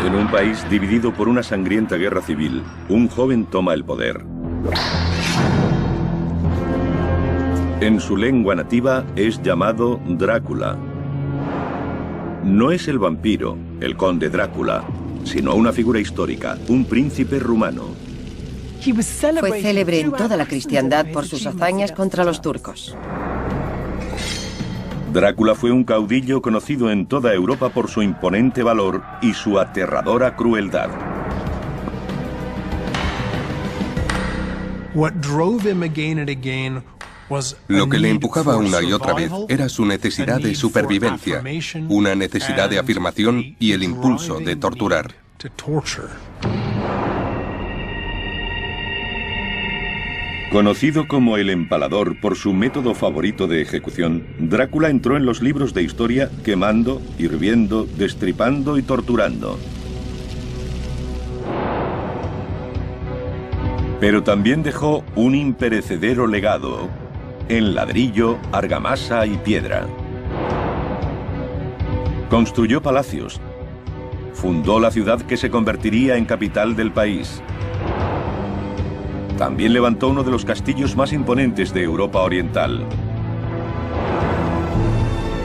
En un país dividido por una sangrienta guerra civil, un joven toma el poder. En su lengua nativa es llamado Drácula. No es el vampiro, el conde Drácula, sino una figura histórica, un príncipe rumano. Fue célebre en toda la cristiandad por sus hazañas contra los turcos. Drácula fue un caudillo conocido en toda Europa por su imponente valor y su aterradora crueldad. Lo que le empujaba una y otra vez era su necesidad de supervivencia, una necesidad de afirmación y el impulso de torturar. Conocido como el empalador por su método favorito de ejecución, Drácula entró en los libros de historia quemando, hirviendo, destripando y torturando. Pero también dejó un imperecedero legado en ladrillo, argamasa y piedra. Construyó palacios. Fundó la ciudad que se convertiría en capital del país. También levantó uno de los castillos más imponentes de Europa Oriental.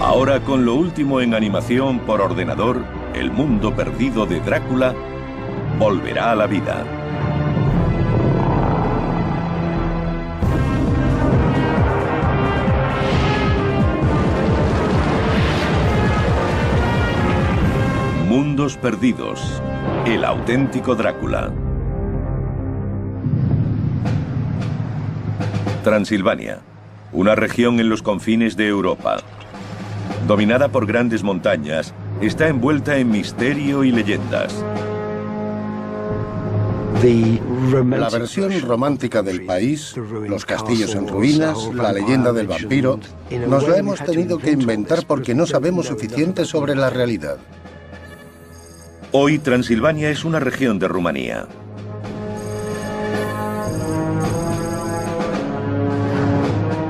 Ahora, con lo último en animación por ordenador, el mundo perdido de Drácula volverá a la vida. Mundos perdidos. El auténtico Drácula. Transilvania, una región en los confines de Europa. Dominada por grandes montañas, está envuelta en misterio y leyendas. La versión romántica del país, los castillos en ruinas, la leyenda del vampiro, nos la hemos tenido que inventar porque no sabemos suficiente sobre la realidad. Hoy Transilvania es una región de Rumanía.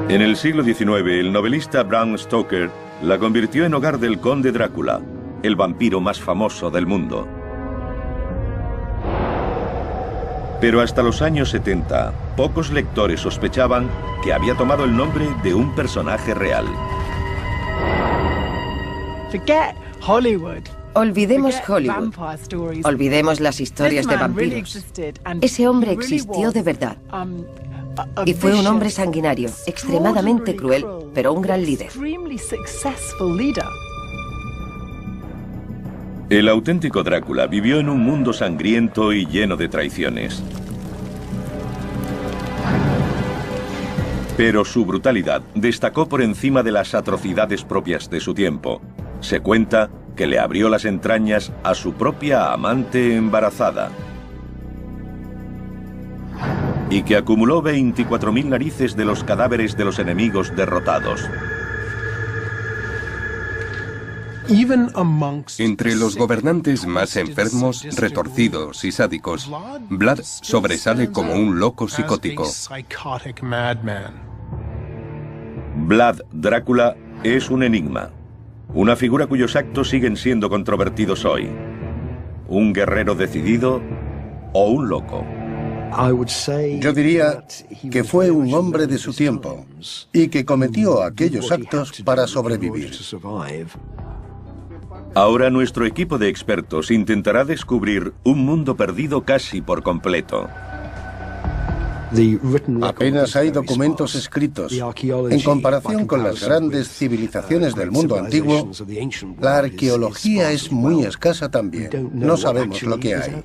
En el siglo XIX, el novelista Bram Stoker la convirtió en hogar del conde Drácula, el vampiro más famoso del mundo. Pero hasta los años 70, pocos lectores sospechaban que había tomado el nombre de un personaje real. Olvidemos Hollywood. Olvidemos las historias de vampiros. Ese hombre existió de verdad. Y fue un hombre sanguinario, extremadamente cruel, pero un gran líder. El auténtico Drácula vivió en un mundo sangriento y lleno de traiciones. Pero su brutalidad destacó por encima de las atrocidades propias de su tiempo. Se cuenta que le abrió las entrañas a su propia amante embarazada. Y que acumuló 24.000 narices de los cadáveres de los enemigos derrotados. Entre los gobernantes más enfermos, retorcidos y sádicos, Vlad sobresale como un loco psicótico. Vlad Drácula es un enigma, una figura cuyos actos siguen siendo controvertidos hoy. ¿Un guerrero decidido o un loco? Yo diría que fue un hombre de su tiempo y que cometió aquellos actos para sobrevivir. Ahora nuestro equipo de expertos intentará descubrir un mundo perdido casi por completo. Apenas hay documentos escritos. En comparación con las grandes civilizaciones del mundo antiguo, la arqueología es muy escasa también. No sabemos lo que hay.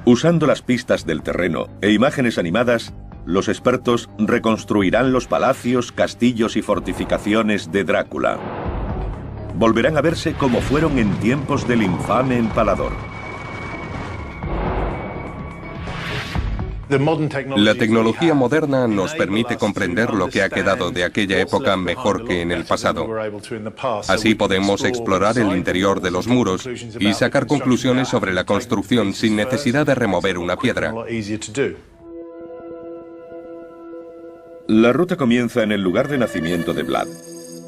Usando las pistas del terreno e imágenes animadas, los expertos reconstruirán los palacios, castillos y fortificaciones de Drácula. Volverán a verse como fueron en tiempos del infame empalador. La tecnología moderna nos permite comprender lo que ha quedado de aquella época mejor que en el pasado. Así podemos explorar el interior de los muros y sacar conclusiones sobre la construcción sin necesidad de remover una piedra. La ruta comienza en el lugar de nacimiento de Vlad.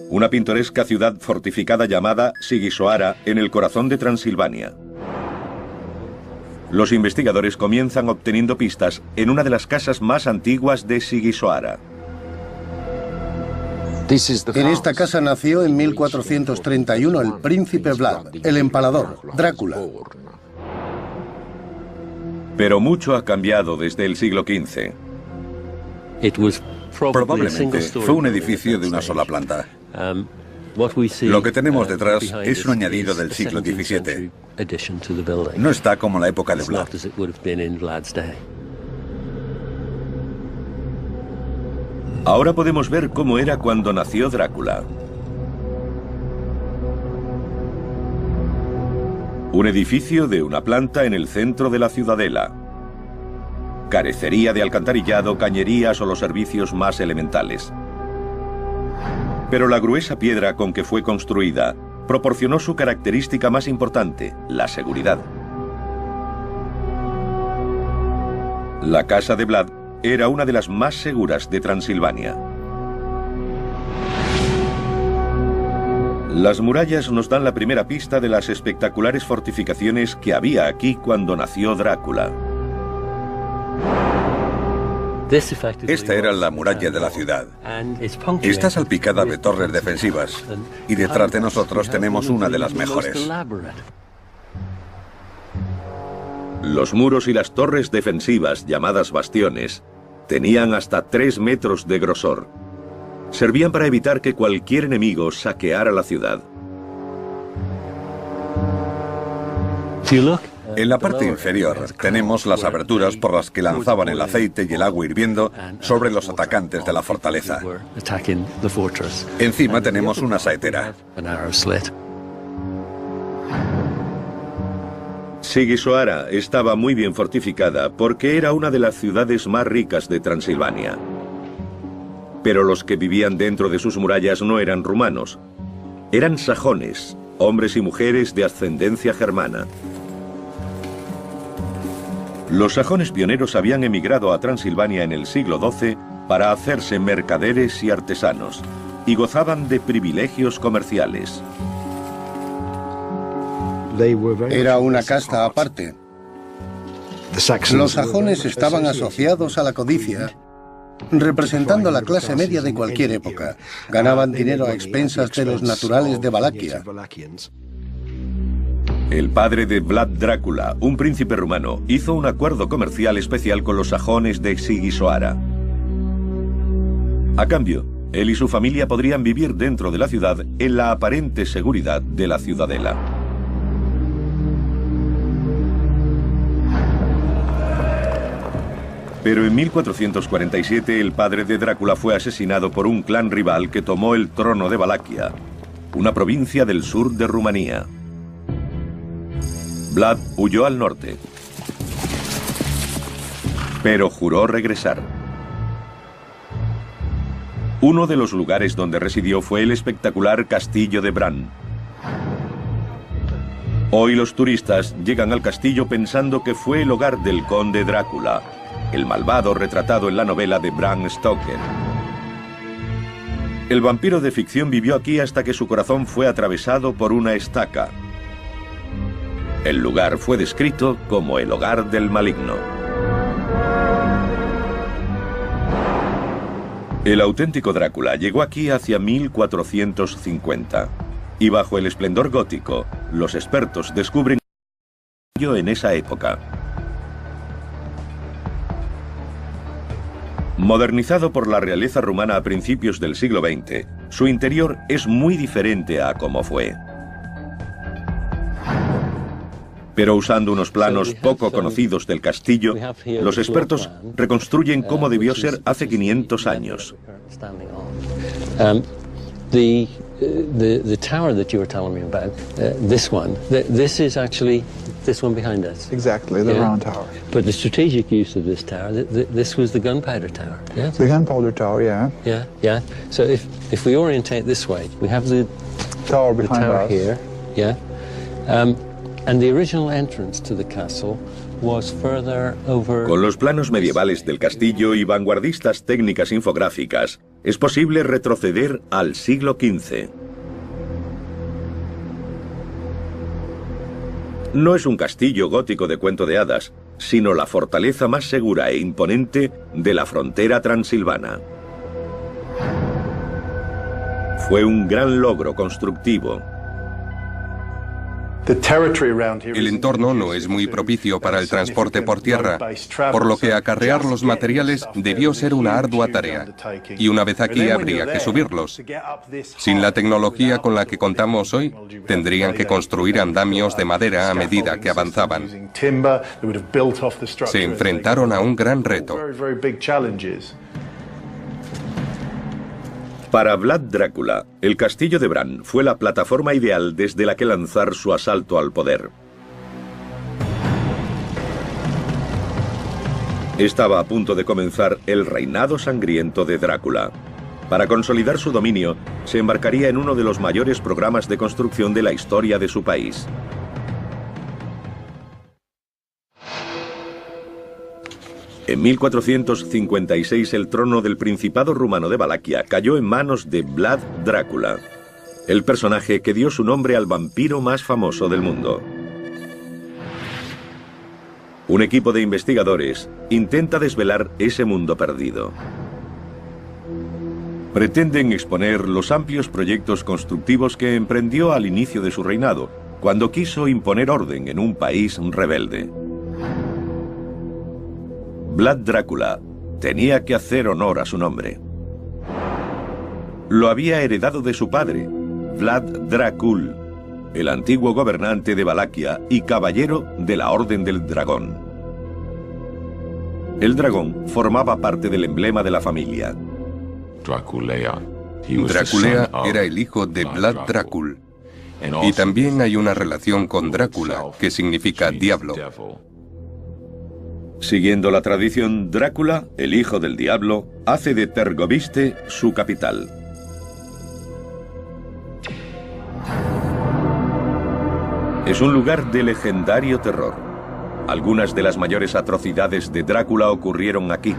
una pintoresca ciudad fortificada llamada Sigisoara en el corazón de Transilvania. Los investigadores comienzan obteniendo pistas en una de las casas más antiguas de Sigisoara. En esta casa nació en 1431 el príncipe Vlad, el empalador, Drácula. Pero mucho ha cambiado desde el siglo XV. Probablemente fue un edificio de una sola planta. Lo que tenemos detrás es un añadido del siglo XVII. No está como la época de Vlad. Ahora podemos ver cómo era cuando nació Drácula. Un edificio de una planta en el centro de la ciudadela. Carecería de alcantarillado, cañerías o los servicios más elementales. Pero la gruesa piedra con que fue construida proporcionó su característica más importante, la seguridad. La casa de Vlad era una de las más seguras de Transilvania. Las murallas nos dan la primera pista de las espectaculares fortificaciones que había aquí cuando nació Drácula. Esta era la muralla de la ciudad. Está salpicada de torres defensivas y detrás de nosotros tenemos una de las mejores. Los muros y las torres defensivas, llamadas bastiones, tenían hasta 3 metros de grosor. Servían para evitar que cualquier enemigo saqueara la ciudad. En la parte inferior tenemos las aberturas por las que lanzaban el aceite y el agua hirviendo sobre los atacantes de la fortaleza. Encima tenemos una saetera. Sigisoara estaba muy bien fortificada porque era una de las ciudades más ricas de Transilvania. Pero los que vivían dentro de sus murallas no eran rumanos. Eran sajones, hombres y mujeres de ascendencia germana. Los sajones pioneros habían emigrado a Transilvania en el siglo XII para hacerse mercaderes y artesanos, y gozaban de privilegios comerciales. Era una casta aparte. Los sajones estaban asociados a la codicia, representando la clase media de cualquier época. Ganaban dinero a expensas de los naturales de Valaquia. El padre de Vlad Drácula, un príncipe rumano, hizo un acuerdo comercial especial con los sajones de Sigisoara. A cambio, él y su familia podrían vivir dentro de la ciudad en la aparente seguridad de la ciudadela. Pero en 1447 el padre de Drácula fue asesinado por un clan rival que tomó el trono de Valaquia, una provincia del sur de Rumanía. Vlad huyó al norte, pero juró regresar. Uno de los lugares donde residió fue el espectacular castillo de Bran. Hoy los turistas llegan al castillo pensando que fue el hogar del conde Drácula, el malvado retratado en la novela de Bram Stoker. El vampiro de ficción vivió aquí hasta que su corazón fue atravesado por una estaca. El lugar fue descrito como el hogar del maligno. El auténtico Drácula llegó aquí hacia 1450, y bajo el esplendor gótico, los expertos descubren en esa época. Modernizado por la realeza rumana a principios del siglo XX, su interior es muy diferente a como fue. Pero usando unos planos poco conocidos del castillo, los expertos reconstruyen cómo debió ser hace 500 años. The tower that you were telling me about, this one, this is actually this one behind us. Exactly, the round tower. But the strategic use of this tower, this was the gunpowder tower. Yeah. The gunpowder tower, yeah. Yeah, yeah. So if we orientate this way, we have the tower behind us here. Yeah. And the original entrance to the castle was further over. Con los planos medievales del castillo y vanguardistas técnicas infográficas, es posible retroceder al siglo XV. No es un castillo gótico de cuento de hadas, sino la fortaleza más segura e imponente de la frontera transilvana. Fue un gran logro constructivo. El entorno no es muy propicio para el transporte por tierra, por lo que acarrear los materiales debió ser una ardua tarea, y una vez aquí habría que subirlos. Sin la tecnología con la que contamos hoy, tendrían que construir andamios de madera a medida que avanzaban. Se enfrentaron a un gran reto. Para Vlad Drácula, el castillo de Bran fue la plataforma ideal desde la que lanzar su asalto al poder. Estaba a punto de comenzar el reinado sangriento de Drácula. Para consolidar su dominio, se embarcaría en uno de los mayores programas de construcción de la historia de su país. En 1456 el trono del Principado rumano de Valaquia cayó en manos de Vlad Drácula, el personaje que dio su nombre al vampiro más famoso del mundo. Un equipo de investigadores intenta desvelar ese mundo perdido. Pretenden exponer los amplios proyectos constructivos que emprendió al inicio de su reinado, cuando quiso imponer orden en un país rebelde. Vlad Drácula tenía que hacer honor a su nombre. Lo había heredado de su padre, Vlad Dracul, el antiguo gobernante de Valaquia y caballero de la Orden del Dragón. El dragón formaba parte del emblema de la familia. Draculea era el hijo de Vlad Dracul, y también hay una relación con Drácula, que significa diablo. Siguiendo la tradición, Drácula, el hijo del diablo, hace de Tergoviste su capital. Es un lugar de legendario terror. Algunas de las mayores atrocidades de Drácula ocurrieron aquí.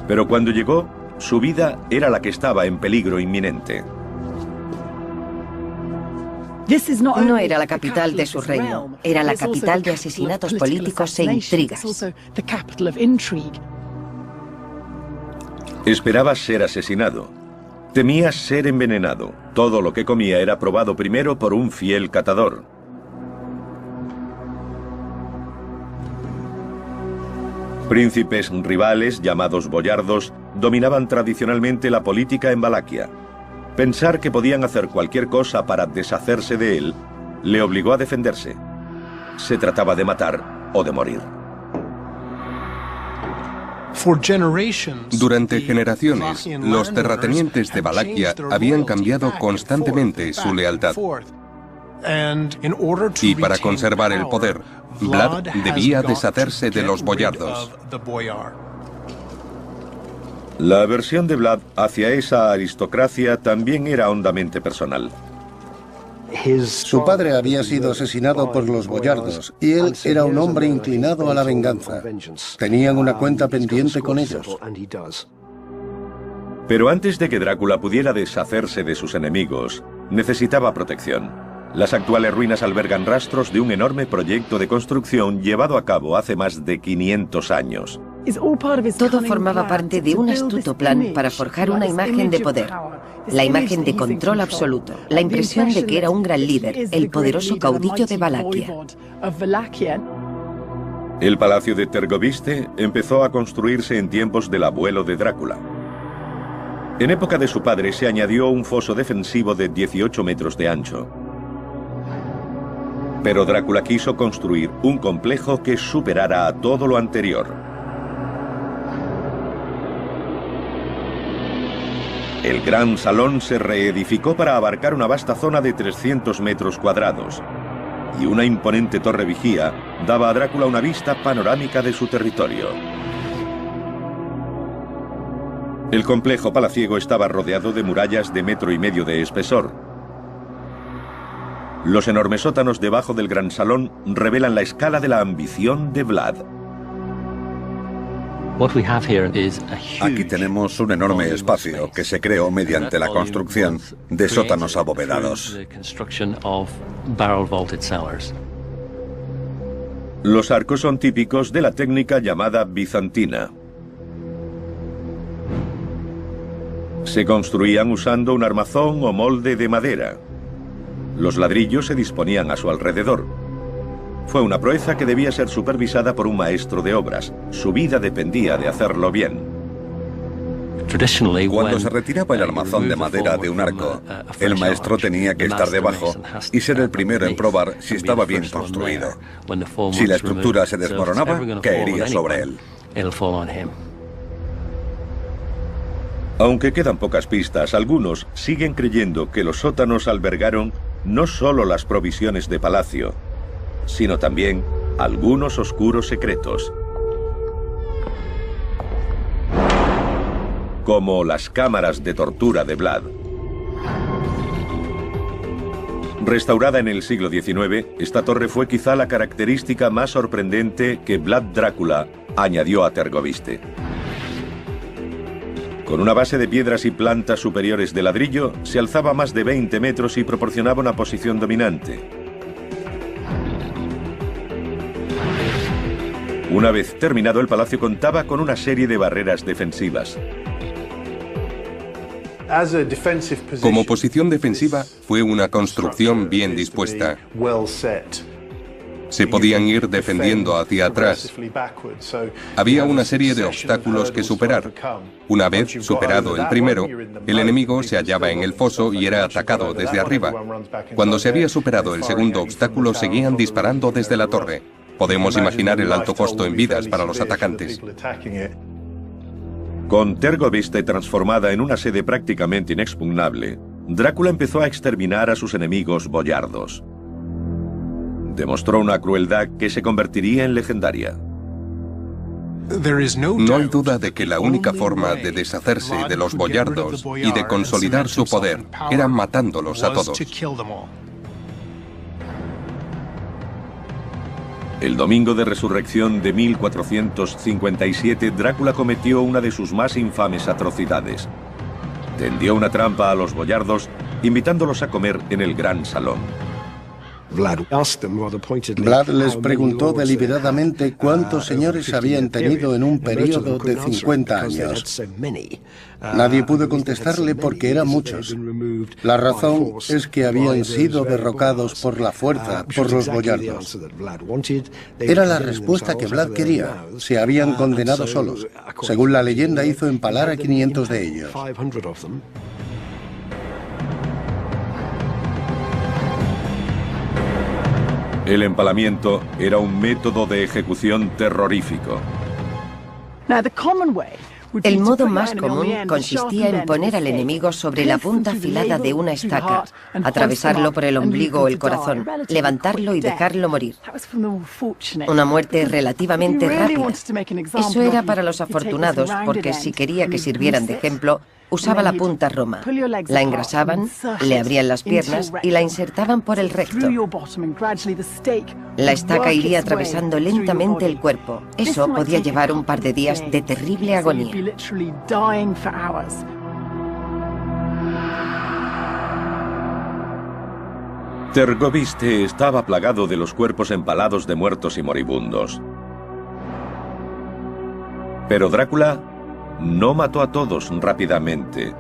Pero cuando llegó, su vida era la que estaba en peligro inminente. No era la capital de su reino, era la capital de asesinatos políticos e intrigas. Esperaba ser asesinado. Temía ser envenenado. Todo lo que comía era probado primero por un fiel catador. Príncipes rivales, llamados boyardos, dominaban tradicionalmente la política en Valaquia. Pensar que podían hacer cualquier cosa para deshacerse de él le obligó a defenderse. Se trataba de matar o de morir. Durante generaciones, los terratenientes de Valaquia habían cambiado constantemente su lealtad. Y para conservar el poder, Vlad debía deshacerse de los boyardos. La aversión de Vlad hacia esa aristocracia también era hondamente personal. Su padre había sido asesinado por los boyardos y él era un hombre inclinado a la venganza. Tenían una cuenta pendiente con ellos. Pero antes de que Drácula pudiera deshacerse de sus enemigos, necesitaba protección. Las actuales ruinas albergan rastros de un enorme proyecto de construcción llevado a cabo hace más de 500 años. Todo formaba parte de un astuto plan para forjar una imagen de poder, la imagen de control absoluto, la impresión de que era un gran líder, el poderoso caudillo de Valaquia. El palacio de Tergoviste empezó a construirse en tiempos del abuelo de Drácula. En época de su padre se añadió un foso defensivo de 18 metros de ancho. Pero Drácula quiso construir un complejo que superara a todo lo anterior. El gran salón se reedificó para abarcar una vasta zona de 300 metros cuadrados, y una imponente torre vigía daba a Drácula una vista panorámica de su territorio. El complejo palaciego estaba rodeado de murallas de 1,5 metros de espesor. Los enormes sótanos debajo del gran salón revelan la escala de la ambición de Vlad. Aquí tenemos un enorme espacio que se creó mediante la construcción de sótanos abovedados. Los arcos son típicos de la técnica llamada bizantina. Se construían usando un armazón o molde de madera. Los ladrillos se disponían a su alrededor. Fue una proeza que debía ser supervisada por un maestro de obras. Su vida dependía de hacerlo bien. Cuando se retiraba el armazón de madera de un arco, el maestro tenía que estar debajo y ser el primero en probar si estaba bien construido. Si la estructura se desmoronaba, caería sobre él. Aunque quedan pocas pistas, algunos siguen creyendo que los sótanos albergaron no solo las provisiones de palacio, sino también algunos oscuros secretos, como las cámaras de tortura de Vlad. Restaurada en el siglo XIX, esta torre fue quizá la característica más sorprendente que Vlad Drácula añadió a Tergoviste. Con una base de piedras y plantas superiores de ladrillo, se alzaba más de 20 metros y proporcionaba una posición dominante. Una vez terminado, el palacio contaba con una serie de barreras defensivas. Como posición defensiva, fue una construcción bien dispuesta. Se podían ir defendiendo hacia atrás. Había una serie de obstáculos que superar. Una vez superado el primero, el enemigo se hallaba en el foso y era atacado desde arriba. Cuando se había superado el segundo obstáculo, seguían disparando desde la torre. Podemos imaginar el alto costo en vidas para los atacantes. Con Tergoviste transformada en una sede prácticamente inexpugnable, Drácula empezó a exterminar a sus enemigos boyardos. Demostró una crueldad que se convertiría en legendaria. No hay duda de que la única forma de deshacerse de los boyardos y de consolidar su poder era matándolos a todos. El domingo de resurrección de 1457, Drácula cometió una de sus más infames atrocidades. Tendió una trampa a los boyardos, invitándolos a comer en el gran salón. Vlad les preguntó deliberadamente cuántos señores habían tenido en un periodo de 50 años. Nadie pudo contestarle porque eran muchos. La razón es que habían sido derrocados por la fuerza por los boyardos. Era la respuesta que Vlad quería. Se habían condenado solos. Según la leyenda, hizo empalar a 500 de ellos. El empalamiento era un método de ejecución terrorífico. El modo más común consistía en poner al enemigo sobre la punta afilada de una estaca, atravesarlo por el ombligo o el corazón, levantarlo y dejarlo morir. Una muerte relativamente rápida. Eso era para los afortunados, porque si quería que sirvieran de ejemplo, usaba la punta roma. La engrasaban, le abrían las piernas y la insertaban por el recto. La estaca iría atravesando lentamente el cuerpo. Eso podía llevar un par de días de terrible agonía. Tergoviste estaba plagado de los cuerpos empalados de muertos y moribundos. Pero Drácula no mató a todos rápidamente.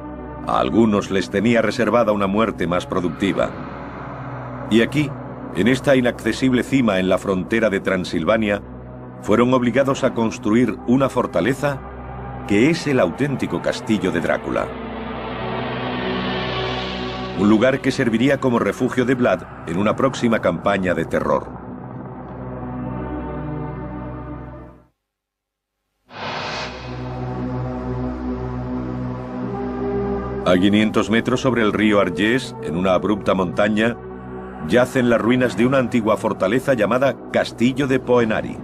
A algunos les tenía reservada una muerte más productiva. Y aquí, en esta inaccesible cima en la frontera de Transilvania, fueron obligados a construir una fortaleza que es el auténtico castillo de Drácula. Un lugar que serviría como refugio de Vlad en una próxima campaña de terror. A 500 metros sobre el río Argés, en una abrupta montaña, yacen las ruinas de una antigua fortaleza llamada Castillo de Poenari.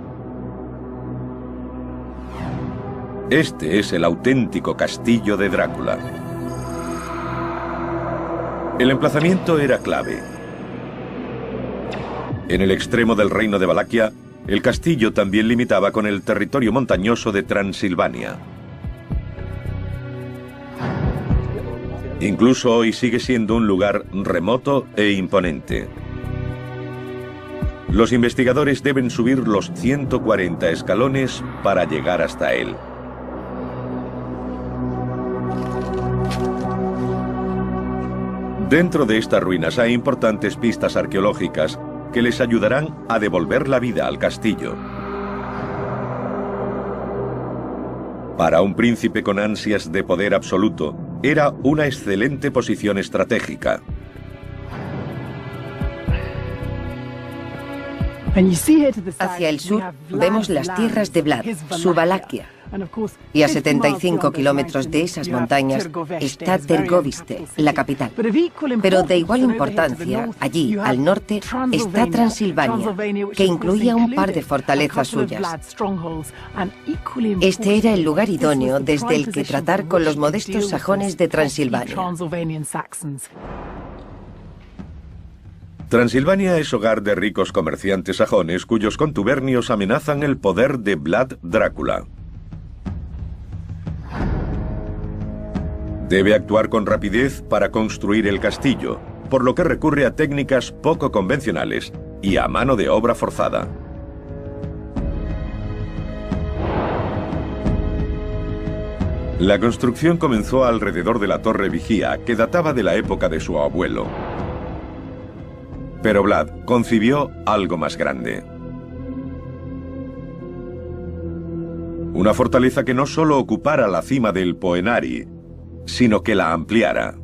Este es el auténtico castillo de Drácula. El emplazamiento era clave. En el extremo del reino de Valaquia, El castillo también limitaba con el territorio montañoso de Transilvania. Incluso hoy sigue siendo un lugar remoto e imponente. Los investigadores deben subir los 140 escalones para llegar hasta él. Dentro de estas ruinas hay importantes pistas arqueológicas que les ayudarán a devolver la vida al castillo. Para un príncipe con ansias de poder absoluto, era una excelente posición estratégica. Hacia el sur vemos las tierras de Vlad, su Valaquia. Y a 75 kilómetros de esas montañas está Tergoviste, la capital. Pero de igual importancia, allí, al norte, está Transilvania, que incluía un par de fortalezas suyas. Este era el lugar idóneo desde el que tratar con los modestos sajones de Transilvania. Transilvania es hogar de ricos comerciantes sajones cuyos contubernios amenazan el poder de Vlad Drácula. Debe actuar con rapidez para construir el castillo, por lo que recurre a técnicas poco convencionales y a mano de obra forzada. La construcción comenzó alrededor de la torre vigía, que databa de la época de su abuelo. Pero Vlad concibió algo más grande. Una fortaleza que no solo ocupara la cima del Poenari, sino que la ampliara.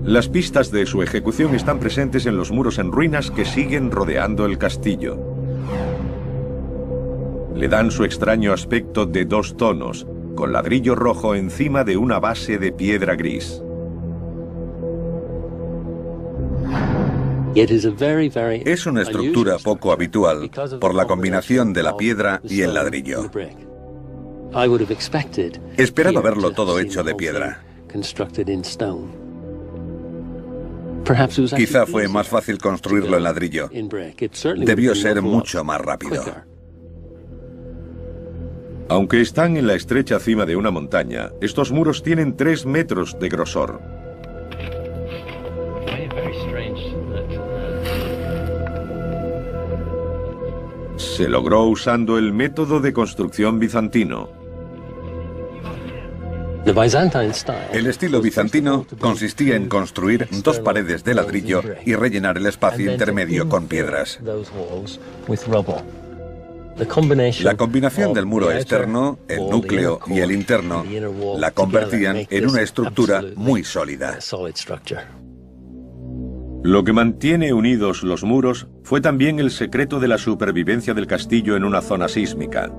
Las pistas de su ejecución están presentes en los muros en ruinas que siguen rodeando el castillo. Le dan su extraño aspecto de 2 tonos, con ladrillo rojo encima de una base de piedra gris. Es una estructura poco habitual por la combinación de la piedra y el ladrillo. Esperaba verlo todo hecho de piedra. Quizá fue más fácil construirlo en ladrillo. Debió ser mucho más rápido. Aunque están en la estrecha cima de una montaña, estos muros tienen 3 metros de grosor. Se logró usando el método de construcción bizantino. El estilo bizantino consistía en construir 2 paredes de ladrillo y rellenar el espacio intermedio con piedras. La combinación del muro externo, el núcleo y el interno la convertían en una estructura muy sólida. Lo que mantiene unidos los muros fue también el secreto de la supervivencia del castillo en una zona sísmica.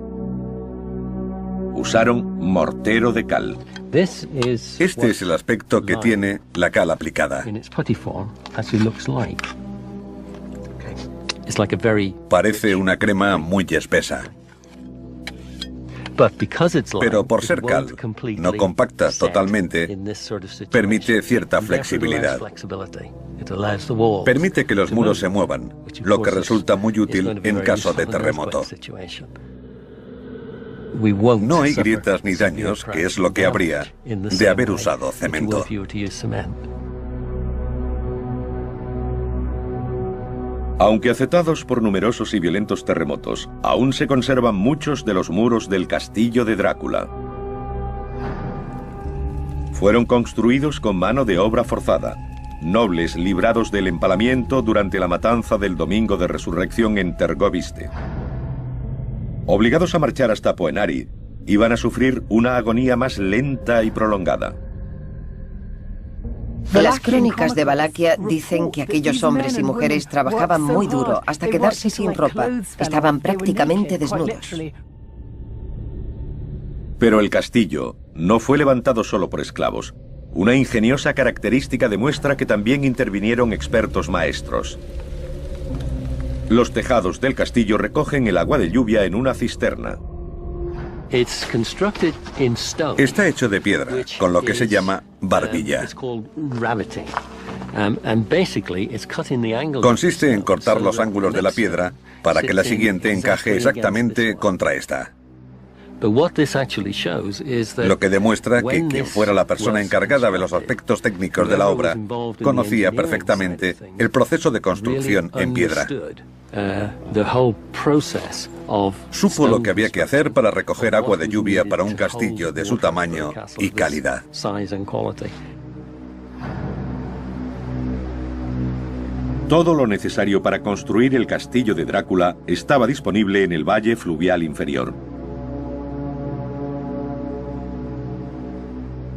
Usaron mortero de cal. Este es el aspecto que tiene la cal aplicada. Parece una crema muy espesa. Pero por ser cal, no compacta totalmente, permite cierta flexibilidad. Permite que los muros se muevan, lo que resulta muy útil en caso de terremoto. No hay grietas ni daños, que es lo que habría de haber usado cemento. Aunque acetados por numerosos y violentos terremotos, aún se conservan muchos de los muros del castillo de Drácula. Fueron construidos con mano de obra forzada, nobles librados del empalamiento durante la matanza del Domingo de Resurrección en Tergoviste. Obligados a marchar hasta Poenari, iban a sufrir una agonía más lenta y prolongada. Las crónicas de Valaquia dicen que aquellos hombres y mujeres trabajaban muy duro hasta quedarse sin ropa. Estaban prácticamente desnudos. Pero el castillo no fue levantado solo por esclavos. Una ingeniosa característica demuestra que también intervinieron expertos maestros. Los tejados del castillo recogen el agua de lluvia en una cisterna. Está hecho de piedra, con lo que se llama barbilla. Consiste en cortar los ángulos de la piedra para que la siguiente encaje exactamente contra esta. Lo que demuestra que quien fuera la persona encargada de los aspectos técnicos de la obra conocía perfectamente el proceso de construcción en piedra. Supo lo que había que hacer para recoger agua de lluvia para un castillo de su tamaño y calidad. Todo lo necesario para construir el castillo de Drácula estaba disponible en el valle fluvial inferior.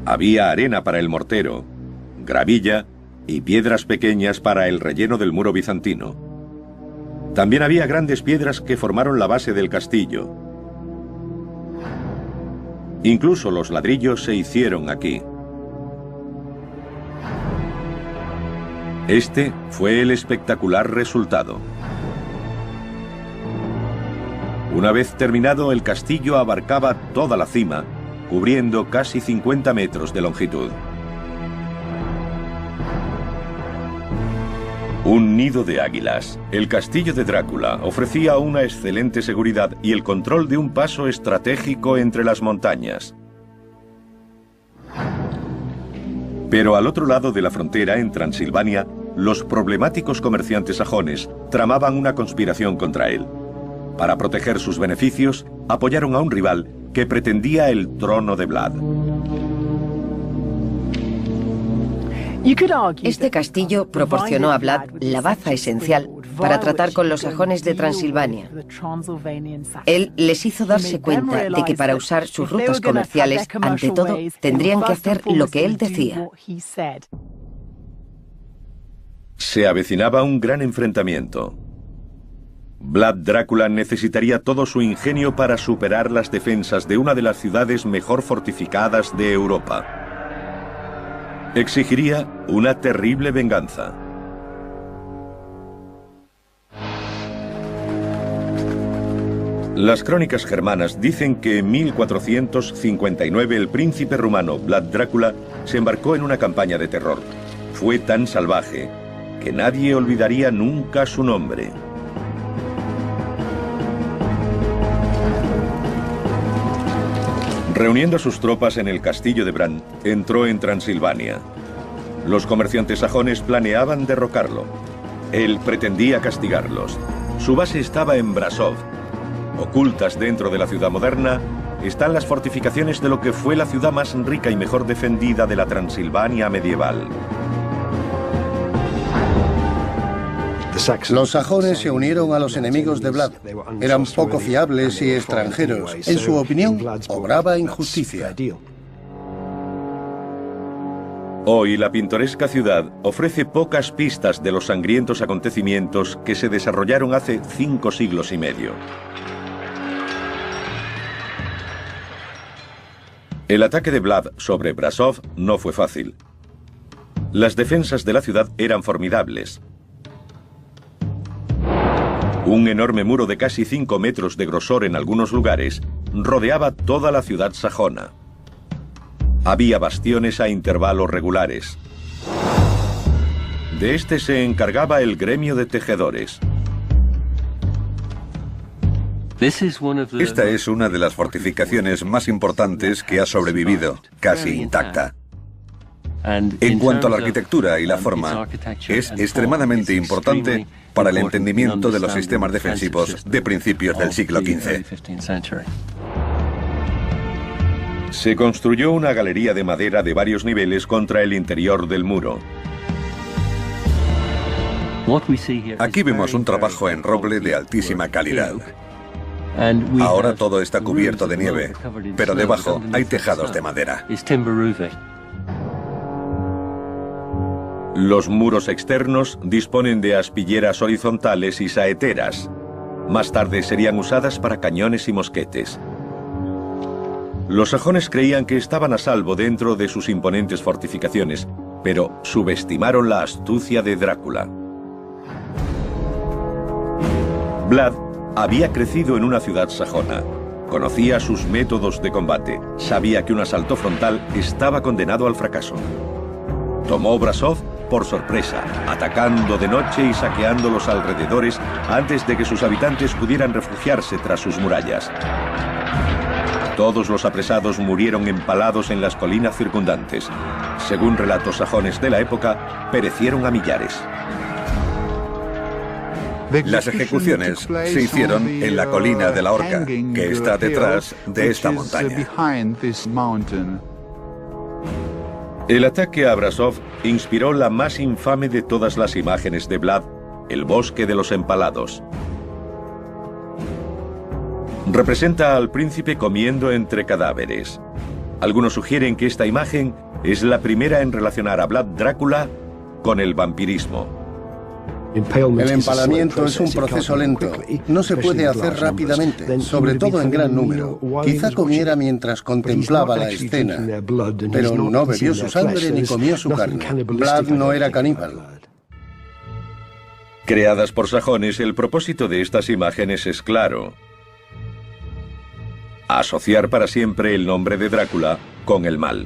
Había arena para el mortero, gravilla y piedras pequeñas para el relleno del muro bizantino. También había grandes piedras que formaron la base del castillo. Incluso los ladrillos se hicieron aquí. Este fue el espectacular resultado. Una vez terminado, el castillo abarcaba toda la cima, cubriendo casi 50 metros de longitud. Un nido de águilas. El castillo de Drácula ofrecía una excelente seguridad y el control de un paso estratégico entre las montañas. Pero al otro lado de la frontera, en Transilvania, los problemáticos comerciantes sajones tramaban una conspiración contra él. Para proteger sus beneficios, apoyaron a un rival que pretendía el trono de Vlad. Este castillo proporcionó a Vlad la baza esencial para tratar con los sajones de Transilvania. Él les hizo darse cuenta de que para usar sus rutas comerciales, ante todo, tendrían que hacer lo que él decía. Se avecinaba un gran enfrentamiento. Vlad Drácula necesitaría todo su ingenio para superar las defensas de una de las ciudades mejor fortificadas de Europa. Exigiría una terrible venganza. Las crónicas germanas dicen que en 1459 el príncipe rumano Vlad Drácula se embarcó en una campaña de terror. Fue tan salvaje que nadie olvidaría nunca su nombre. Reuniendo a sus tropas en el castillo de Bran, entró en Transilvania. Los comerciantes sajones planeaban derrocarlo. Él pretendía castigarlos. Su base estaba en Brasov. Ocultas dentro de la ciudad moderna están las fortificaciones de lo que fue la ciudad más rica y mejor defendida de la Transilvania medieval. Los sajones se unieron a los enemigos de Vlad. Eran poco fiables y extranjeros. En su opinión, obraba injusticia. Hoy la pintoresca ciudad ofrece pocas pistas de los sangrientos acontecimientos que se desarrollaron hace 5 siglos y medio. El ataque de Vlad sobre Brasov no fue fácil. Las defensas de la ciudad eran formidables. Un enorme muro de casi 5 metros de grosor en algunos lugares rodeaba toda la ciudad sajona. Había bastiones a intervalos regulares. De este se encargaba el gremio de tejedores. Esta es una de las fortificaciones más importantes que ha sobrevivido, casi intacta. En cuanto a la arquitectura y la forma, es extremadamente importante para el entendimiento de los sistemas defensivos de principios del siglo XV. Se construyó una galería de madera de varios niveles contra el interior del muro. Aquí vemos un trabajo en roble de altísima calidad. Ahora todo está cubierto de nieve, pero debajo hay tejados de madera. Los muros externos disponen de aspilleras horizontales y saeteras. Más tarde serían usadas para cañones y mosquetes. Los sajones creían que estaban a salvo dentro de sus imponentes fortificaciones, pero subestimaron la astucia de Drácula. Vlad había crecido en una ciudad sajona. Conocía sus métodos de combate. Sabía que un asalto frontal estaba condenado al fracaso. Tomó Brasov por sorpresa, atacando de noche y saqueando los alrededores antes de que sus habitantes pudieran refugiarse tras sus murallas. Todos los apresados murieron empalados en las colinas circundantes. Según relatos sajones de la época, perecieron a millares. Las ejecuciones se hicieron en la colina de la Horca, que está detrás de esta montaña. El ataque a Brasov inspiró la más infame de todas las imágenes de Vlad, el bosque de los empalados. Representa al príncipe comiendo entre cadáveres. Algunos sugieren que esta imagen es la primera en relacionar a Vlad Drácula con el vampirismo. El empalamiento es un proceso lento. No se puede hacer rápidamente, sobre todo en gran número. Quizá comiera mientras contemplaba la escena, pero no bebió su sangre ni comió su carne. Vlad no era caníbal. Creadas por sajones, el propósito de estas imágenes es claro: asociar para siempre el nombre de Drácula con el mal.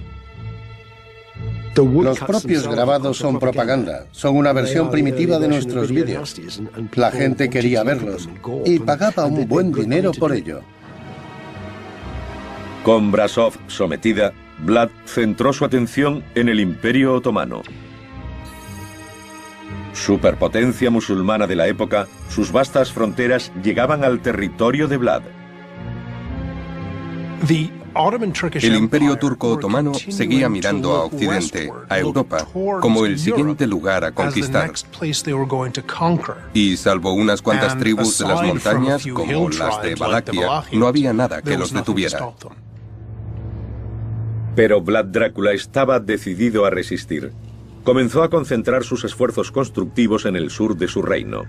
Los propios grabados son propaganda, son una versión primitiva de nuestros vídeos. La gente quería verlos y pagaba un buen dinero por ello. Con Brasov sometida, Vlad centró su atención en el Imperio Otomano. Superpotencia musulmana de la época, sus vastas fronteras llegaban al territorio de Vlad. El Imperio Turco Otomano seguía mirando a Occidente, a Europa, como el siguiente lugar a conquistar. Y salvo unas cuantas tribus de las montañas, como las de Valaquia, no había nada que los detuviera. Pero Vlad Drácula estaba decidido a resistir. Comenzó a concentrar sus esfuerzos constructivos en el sur de su reino.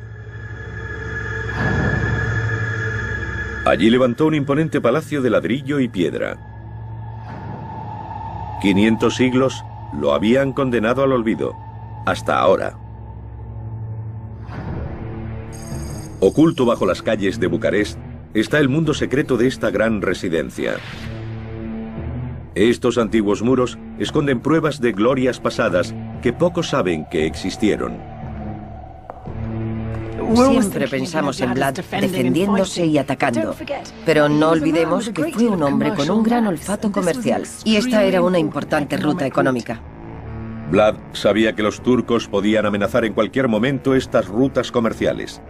Allí levantó un imponente palacio de ladrillo y piedra. 500 siglos lo habían condenado al olvido, hasta ahora. Oculto bajo las calles de Bucarest está el mundo secreto de esta gran residencia. Estos antiguos muros esconden pruebas de glorias pasadas que pocos saben que existieron. Siempre pensamos en Vlad defendiéndose y atacando, pero no olvidemos que fue un hombre con un gran olfato comercial, y esta era una importante ruta económica. Vlad sabía que los turcos podían amenazar en cualquier momento estas rutas comerciales.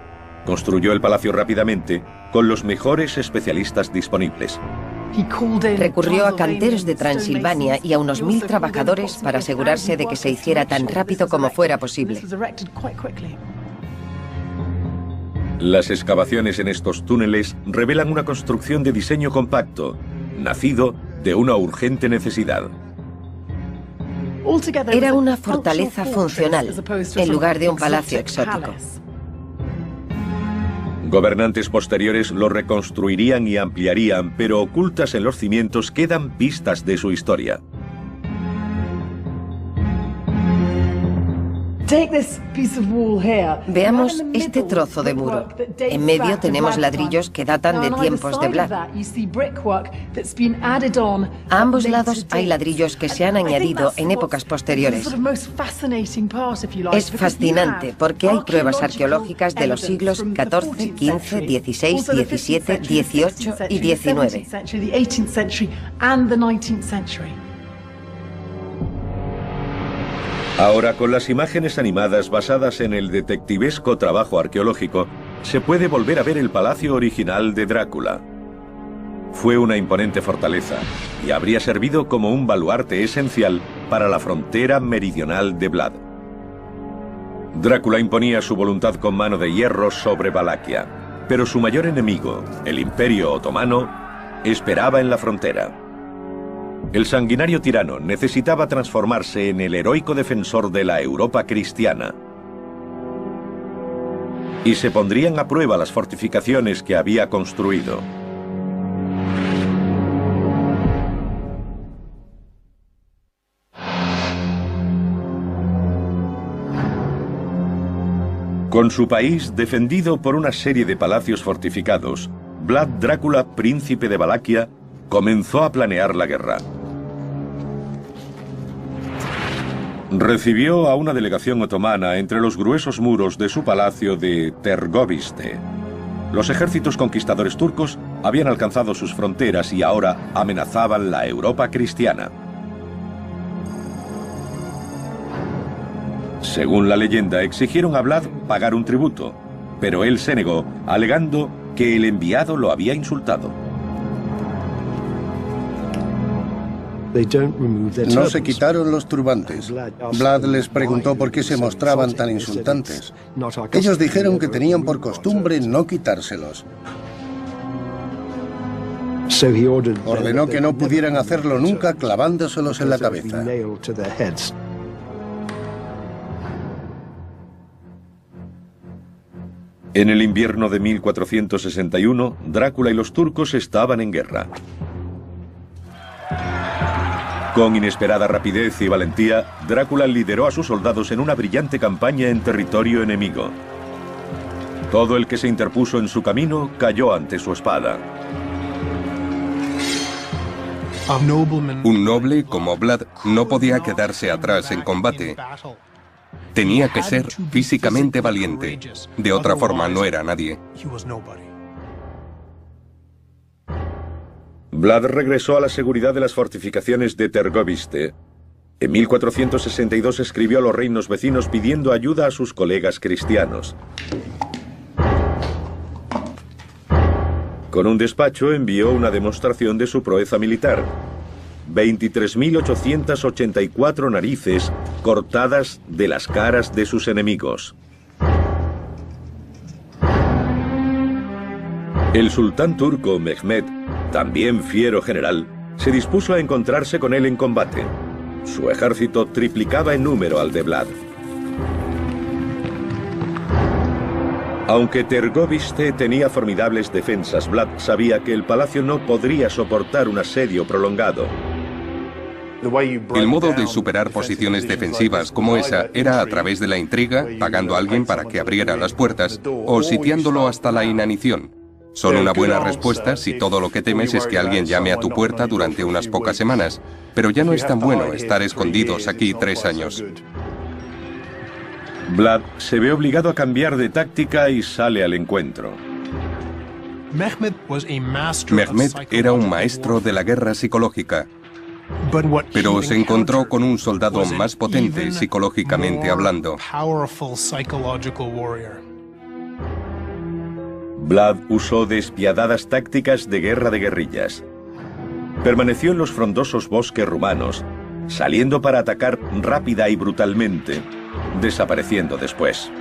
Construyó el palacio rápidamente, con los mejores especialistas disponibles. Recurrió a canteros de Transilvania y a unos 1000 trabajadores para asegurarse de que se hiciera tan rápido como fuera posible. Las excavaciones en estos túneles revelan una construcción de diseño compacto, nacido de una urgente necesidad. Era una fortaleza funcional, en lugar de un palacio exótico. Gobernantes posteriores lo reconstruirían y ampliarían, pero ocultas en los cimientos quedan pistas de su historia. Veamos este trozo de muro. En medio tenemos ladrillos que datan de tiempos de Vlad. A ambos lados hay ladrillos que se han añadido en épocas posteriores. Es fascinante porque hay pruebas arqueológicas de los siglos XIV, XV, XVI, XVII, XVIII y XIX. Ahora, con las imágenes animadas basadas en el detectivesco trabajo arqueológico, se puede volver a ver el palacio original de Drácula. Fue una imponente fortaleza y habría servido como un baluarte esencial para la frontera meridional de Vlad. Drácula imponía su voluntad con mano de hierro sobre Valaquia, pero su mayor enemigo, el Imperio Otomano, esperaba en la frontera. El sanguinario tirano necesitaba transformarse en el heroico defensor de la Europa cristiana. Y se pondrían a prueba las fortificaciones que había construido. Con su país defendido por una serie de palacios fortificados, Vlad Drácula, príncipe de Valaquia, comenzó a planear la guerra. Recibió a una delegación otomana entre los gruesos muros de su palacio de Tergoviste. Los ejércitos conquistadores turcos habían alcanzado sus fronteras y ahora amenazaban la Europa cristiana. Según la leyenda, exigieron a Vlad pagar un tributo, pero él se negó, alegando que el enviado lo había insultado. No se quitaron los turbantes. Vlad les preguntó por qué se mostraban tan insultantes. Ellos dijeron que tenían por costumbre no quitárselos. Ordenó que no pudieran hacerlo nunca clavándoselos en la cabeza. En el invierno de 1461, Drácula y los turcos estaban en guerra. Con inesperada rapidez y valentía, Drácula lideró a sus soldados en una brillante campaña en territorio enemigo. Todo el que se interpuso en su camino cayó ante su espada. Un noble como Vlad no podía quedarse atrás en combate. Tenía que ser físicamente valiente. De otra forma no era nadie. Vlad regresó a la seguridad de las fortificaciones de Tergoviste. En 1462 escribió a los reinos vecinos pidiendo ayuda a sus colegas cristianos. Con un despacho envió una demostración de su proeza militar. 23.884 narices cortadas de las caras de sus enemigos. El sultán turco Mehmed, también fiero general, se dispuso a encontrarse con él en combate. Su ejército triplicaba en número al de Vlad. Aunque Tergoviste tenía formidables defensas, Vlad sabía que el palacio no podría soportar un asedio prolongado. El modo de superar posiciones defensivas como esa era a través de la intriga, pagando a alguien para que abriera las puertas, o sitiándolo hasta la inanición. Son una buena respuesta si todo lo que temes es que alguien llame a tu puerta durante unas pocas semanas, pero ya no es tan bueno estar escondidos aquí 3 años. Vlad se ve obligado a cambiar de táctica y sale al encuentro. Mehmed era un maestro de la guerra psicológica, pero se encontró con un soldado más potente psicológicamente hablando. Vlad usó despiadadas tácticas de guerra de guerrillas. Permaneció en los frondosos bosques rumanos, saliendo para atacar rápida y brutalmente, desapareciendo después.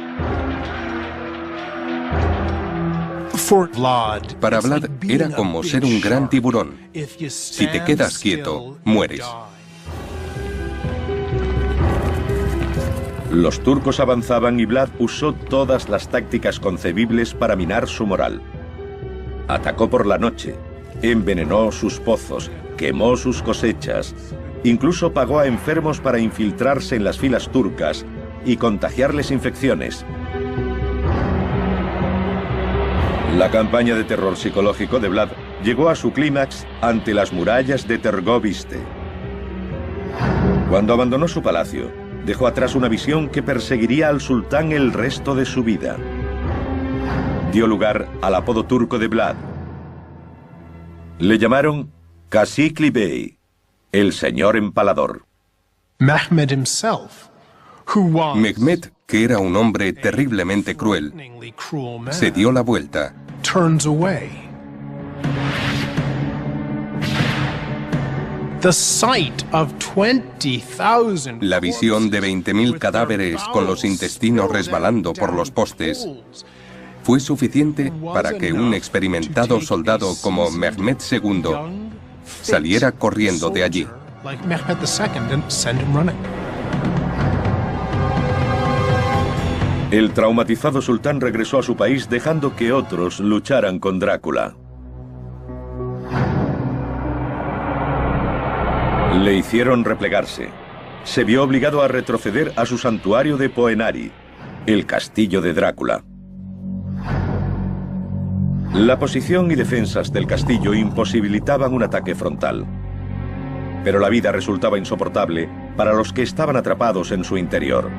Para Vlad era como ser un gran tiburón. Si te quedas quieto, mueres. Los turcos avanzaban y Vlad usó todas las tácticas concebibles para minar su moral. Atacó por la noche, envenenó sus pozos, quemó sus cosechas, incluso pagó a enfermos para infiltrarse en las filas turcas y contagiarles infecciones. La campaña de terror psicológico de Vlad llegó a su clímax ante las murallas de Tergoviste. Cuando abandonó su palacio, dejó atrás una visión que perseguiría al sultán el resto de su vida. Dio lugar al apodo turco de Vlad. Le llamaron Casikli Bey, el señor empalador. Mehmed, que era un hombre terriblemente cruel, se dio la vuelta. La visión de 20.000 cadáveres con los intestinos resbalando por los postes fue suficiente para que un experimentado soldado como Mehmed II saliera corriendo de allí. El traumatizado sultán regresó a su país dejando que otros lucharan con Drácula. Le hicieron replegarse. Se vio obligado a retroceder a su santuario de Poenari, el castillo de Drácula. La posición y defensas del castillo imposibilitaban un ataque frontal. Pero la vida resultaba insoportable para los que estaban atrapados en su interior.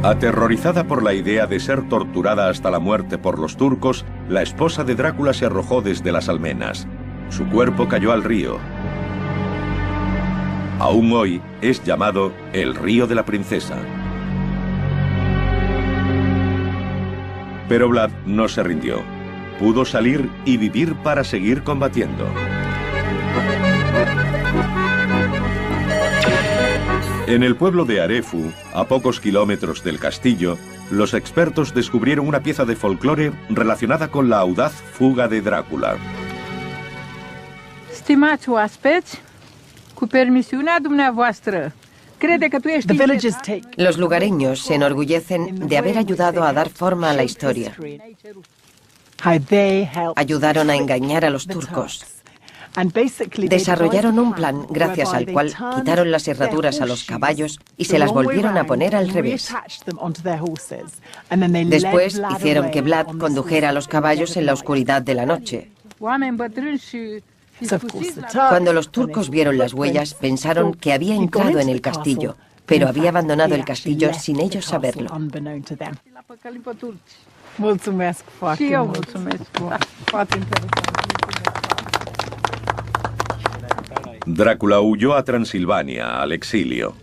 Aterrorizada por la idea de ser torturada hasta la muerte por los turcos, la esposa de Drácula se arrojó desde las almenas. Su cuerpo cayó al río. Aún hoy es llamado el Río de la Princesa. Pero Vlad no se rindió. Pudo salir y vivir para seguir combatiendo. En el pueblo de Arefu, a pocos kilómetros del castillo, los expertos descubrieron una pieza de folclore relacionada con la audaz fuga de Drácula. Stimați oaspeți, cu permisiunea dumneavoastră, crede că tu ești... Los lugareños se enorgullecen de haber ayudado a dar forma a la historia. Ayudaron a engañar a los turcos. Desarrollaron un plan gracias al cual quitaron las herraduras a los caballos y se las volvieron a poner al revés. Después hicieron que Vlad condujera a los caballos en la oscuridad de la noche. Cuando los turcos vieron las huellas, pensaron que había entrado en el castillo, pero había abandonado el castillo sin ellos saberlo. Drácula huyó a Transilvania, al exilio.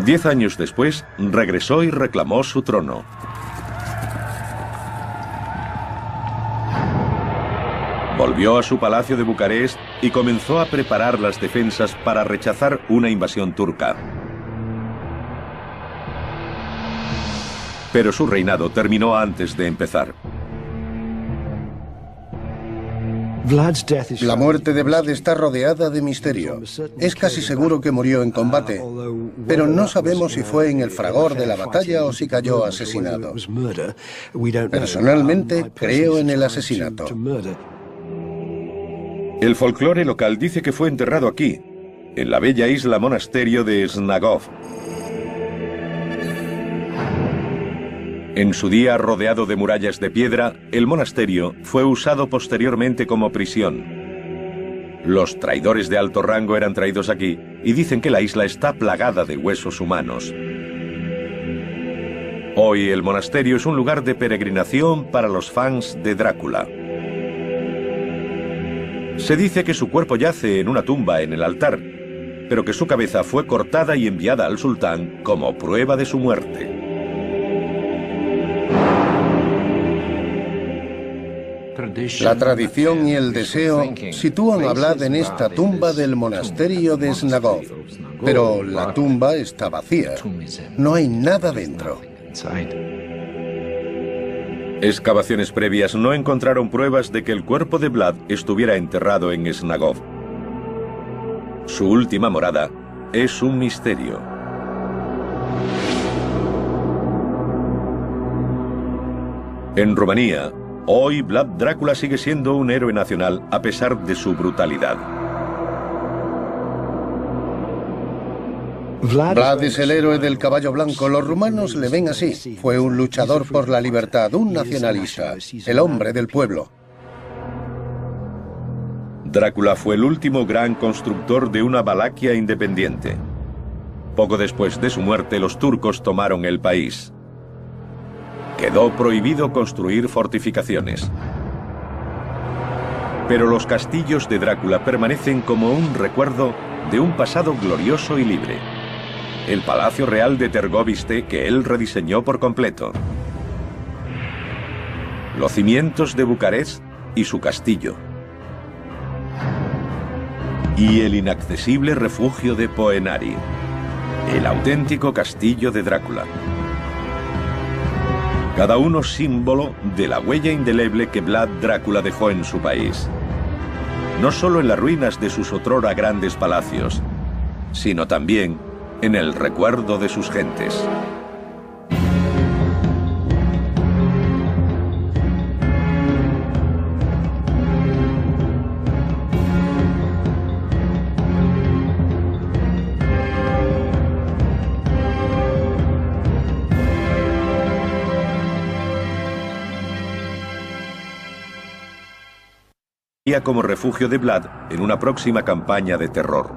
10 años después, regresó y reclamó su trono. Volvió a su palacio de Bucarest y comenzó a preparar las defensas para rechazar una invasión turca. Pero su reinado terminó antes de empezar. La muerte de Vlad está rodeada de misterio. Es casi seguro que murió en combate, pero no sabemos si fue en el fragor de la batalla o si cayó asesinado. Personalmente, creo en el asesinato. El folclore local dice que fue enterrado aquí, en la bella isla monasterio de Snagov. En su día rodeado de murallas de piedra, el monasterio fue usado posteriormente como prisión. Los traidores de alto rango eran traídos aquí y dicen que la isla está plagada de huesos humanos. Hoy el monasterio es un lugar de peregrinación para los fans de Drácula. Se dice que su cuerpo yace en una tumba en el altar, pero que su cabeza fue cortada y enviada al sultán como prueba de su muerte. La tradición y el deseo sitúan a Vlad en esta tumba del monasterio de Snagov, pero la tumba está vacía. No hay nada dentro. Excavaciones previas no encontraron pruebas de que el cuerpo de Vlad estuviera enterrado en Snagov. Su última morada es un misterio. En Rumanía, hoy Vlad Drácula sigue siendo un héroe nacional a pesar de su brutalidad. Vlad es el héroe del caballo blanco. Los rumanos le ven así. Fue un luchador por la libertad, un nacionalista, el hombre del pueblo. Drácula fue el último gran constructor de una Valaquia independiente. Poco después de su muerte, los turcos tomaron el país. Quedó prohibido construir fortificaciones. Pero los castillos de Drácula permanecen como un recuerdo de un pasado glorioso y libre. El Palacio Real de Târgoviște, que él rediseñó por completo. Los cimientos de Bucarest y su castillo. Y el inaccesible refugio de Poenari, el auténtico castillo de Drácula. Cada uno símbolo de la huella indeleble que Vlad Drácula dejó en su país. No solo en las ruinas de sus otrora grandes palacios, sino también en el recuerdo de sus gentes. serviría como refugio de Vlad en una próxima campaña de terror.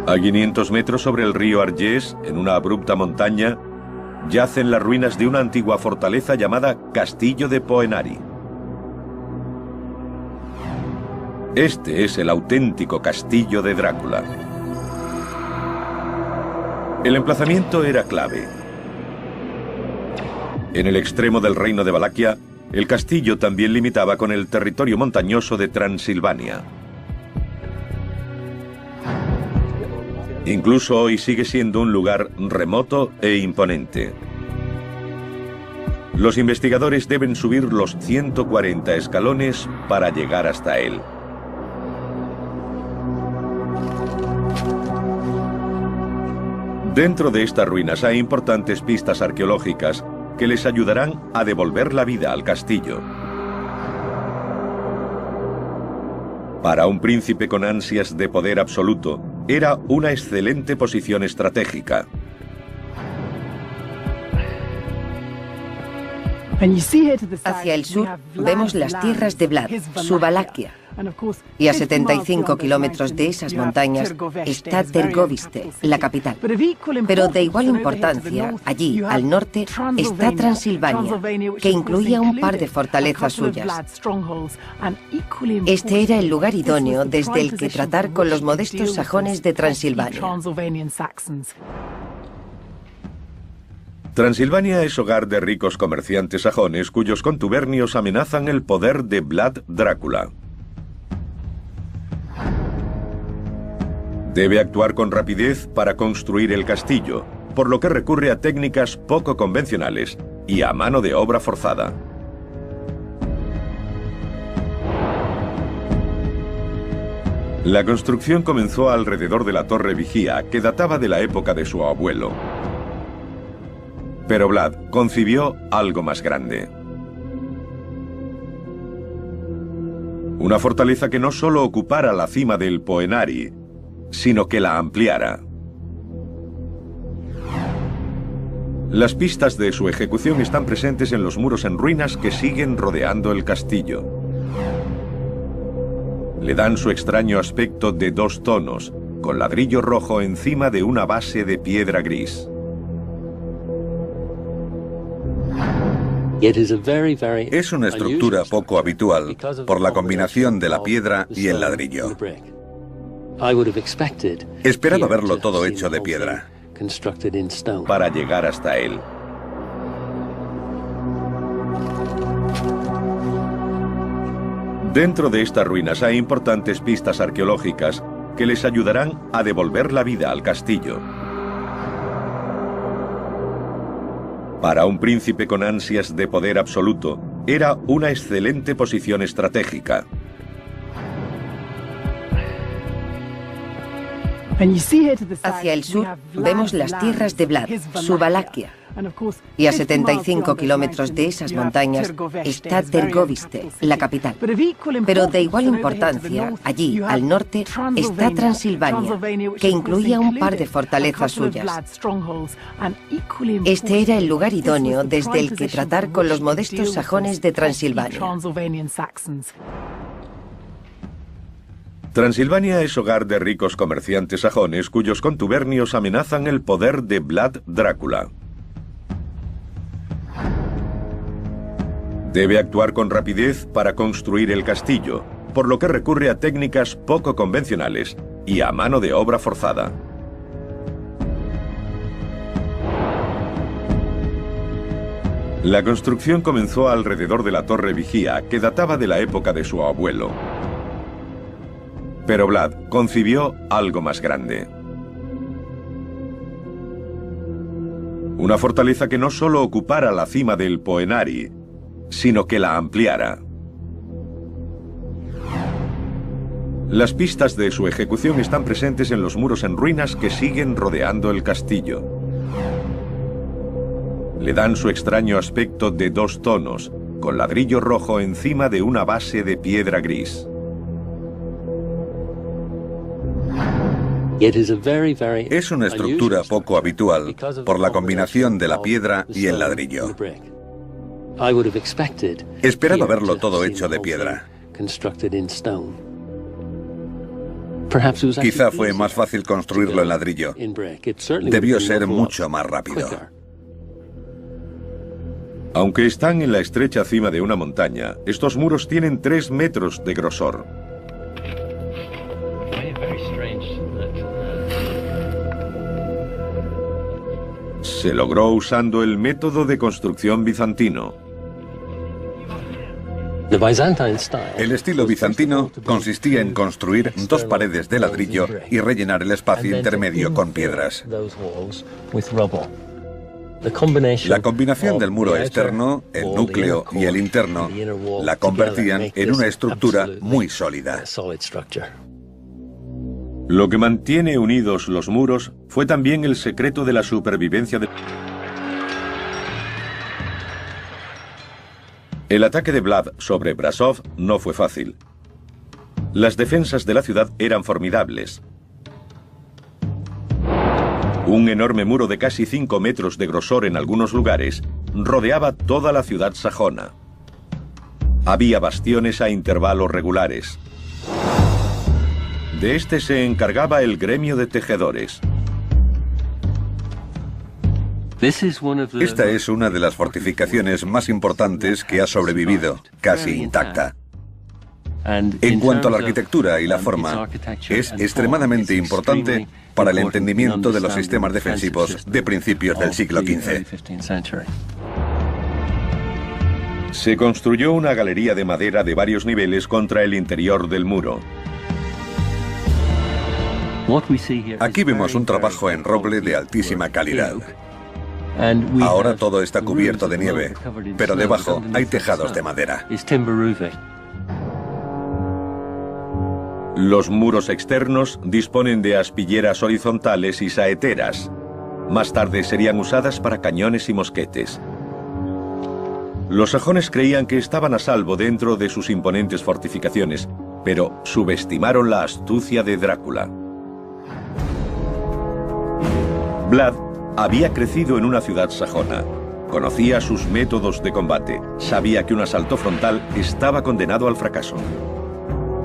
A 500 metros sobre el río Argés, en una abrupta montaña, yacen las ruinas de una antigua fortaleza llamada Castillo de Poenari. Este es el auténtico castillo de Drácula. El emplazamiento era clave. En el extremo del reino de Valaquia, el castillo también limitaba con el territorio montañoso de Transilvania. Incluso hoy sigue siendo un lugar remoto e imponente. Los investigadores deben subir los 140 escalones para llegar hasta él. Dentro de estas ruinas hay importantes pistas arqueológicas que les ayudarán a devolver la vida al castillo. Para un príncipe con ansias de poder absoluto, era una excelente posición estratégica. Hacia el sur vemos las tierras de Vlad, su Valaquia. Y a 75 kilómetros de esas montañas está Tergoviste, la capital. Pero de igual importancia, allí, al norte, está Transilvania, que incluía un par de fortalezas suyas. Este era el lugar idóneo desde el que tratar con los modestos sajones de Transilvania. Transilvania es hogar de ricos comerciantes sajones cuyos contubernios amenazan el poder de Vlad Drácula. Debe actuar con rapidez para construir el castillo, por lo que recurre a técnicas poco convencionales y a mano de obra forzada. La construcción comenzó alrededor de la torre vigía, que databa de la época de su abuelo. Pero Vlad concibió algo más grande. Una fortaleza que no solo ocupara la cima del Poenari, sino que la ampliara. Las pistas de su ejecución están presentes en los muros en ruinas que siguen rodeando el castillo. Le dan su extraño aspecto de 2 tonos, con ladrillo rojo encima de una base de piedra gris. Es una estructura poco habitual por la combinación de la piedra y el ladrillo. Esperaba verlo todo hecho de piedra. Para llegar hasta él. Dentro de estas ruinas hay importantes pistas arqueológicas que les ayudarán a devolver la vida al castillo. Para un príncipe con ansias de poder absoluto, era una excelente posición estratégica. Hacia el sur vemos las tierras de Vlad, su Valaquia. Y a 75 kilómetros de esas montañas está Tergoviste, la capital. Pero de igual importancia, allí, al norte, está Transilvania, que incluía un par de fortalezas suyas. Este era el lugar idóneo desde el que tratar con los modestos sajones de Transilvania. Transilvania es hogar de ricos comerciantes sajones cuyos contubernios amenazan el poder de Vlad Drácula. Debe actuar con rapidez para construir el castillo, por lo que recurre a técnicas poco convencionales y a mano de obra forzada. La construcción comenzó alrededor de la torre vigía, que databa de la época de su abuelo. Pero Vlad concibió algo más grande. Una fortaleza que no solo ocupara la cima del Poenari, sino que la ampliara. Las pistas de su ejecución están presentes en los muros en ruinas que siguen rodeando el castillo. Le dan su extraño aspecto de 2 tonos, con ladrillo rojo encima de una base de piedra gris. Es una estructura poco habitual por la combinación de la piedra y el ladrillo. Esperaba verlo todo hecho de piedra. Quizá fue más fácil construirlo en ladrillo. Debió ser mucho más rápido. Aunque están en la estrecha cima de una montaña, estos muros tienen 3 metros de grosor. Se logró usando el método de construcción bizantino. El estilo bizantino consistía en construir 2 paredes de ladrillo y rellenar el espacio intermedio con piedras. La combinación del muro externo, el núcleo y el interno la convertían en una estructura muy sólida. Lo que mantiene unidos los muros fue también el secreto de la supervivencia de... El ataque de Vlad sobre Brasov no fue fácil. Las defensas de la ciudad eran formidables. Un enorme muro de casi 5 metros de grosor en algunos lugares rodeaba toda la ciudad sajona. Había bastiones a intervalos regulares. De este se encargaba el gremio de tejedores. Esta es una de las fortificaciones más importantes que ha sobrevivido, casi intacta. En cuanto a la arquitectura y la forma, es extremadamente importante para el entendimiento de los sistemas defensivos de principios del siglo XV. Se construyó una galería de madera de varios niveles contra el interior del muro. Aquí vemos un trabajo en roble de altísima calidad. Ahora todo está cubierto de nieve, pero debajo hay tejados de madera. Los muros externos disponen de aspilleras horizontales y saeteras. Más tarde serían usadas para cañones y mosquetes. Los sajones creían que estaban a salvo dentro de sus imponentes fortificaciones, pero subestimaron la astucia de Drácula. Vlad había crecido en una ciudad sajona. Conocía sus métodos de combate. Sabía que un asalto frontal estaba condenado al fracaso.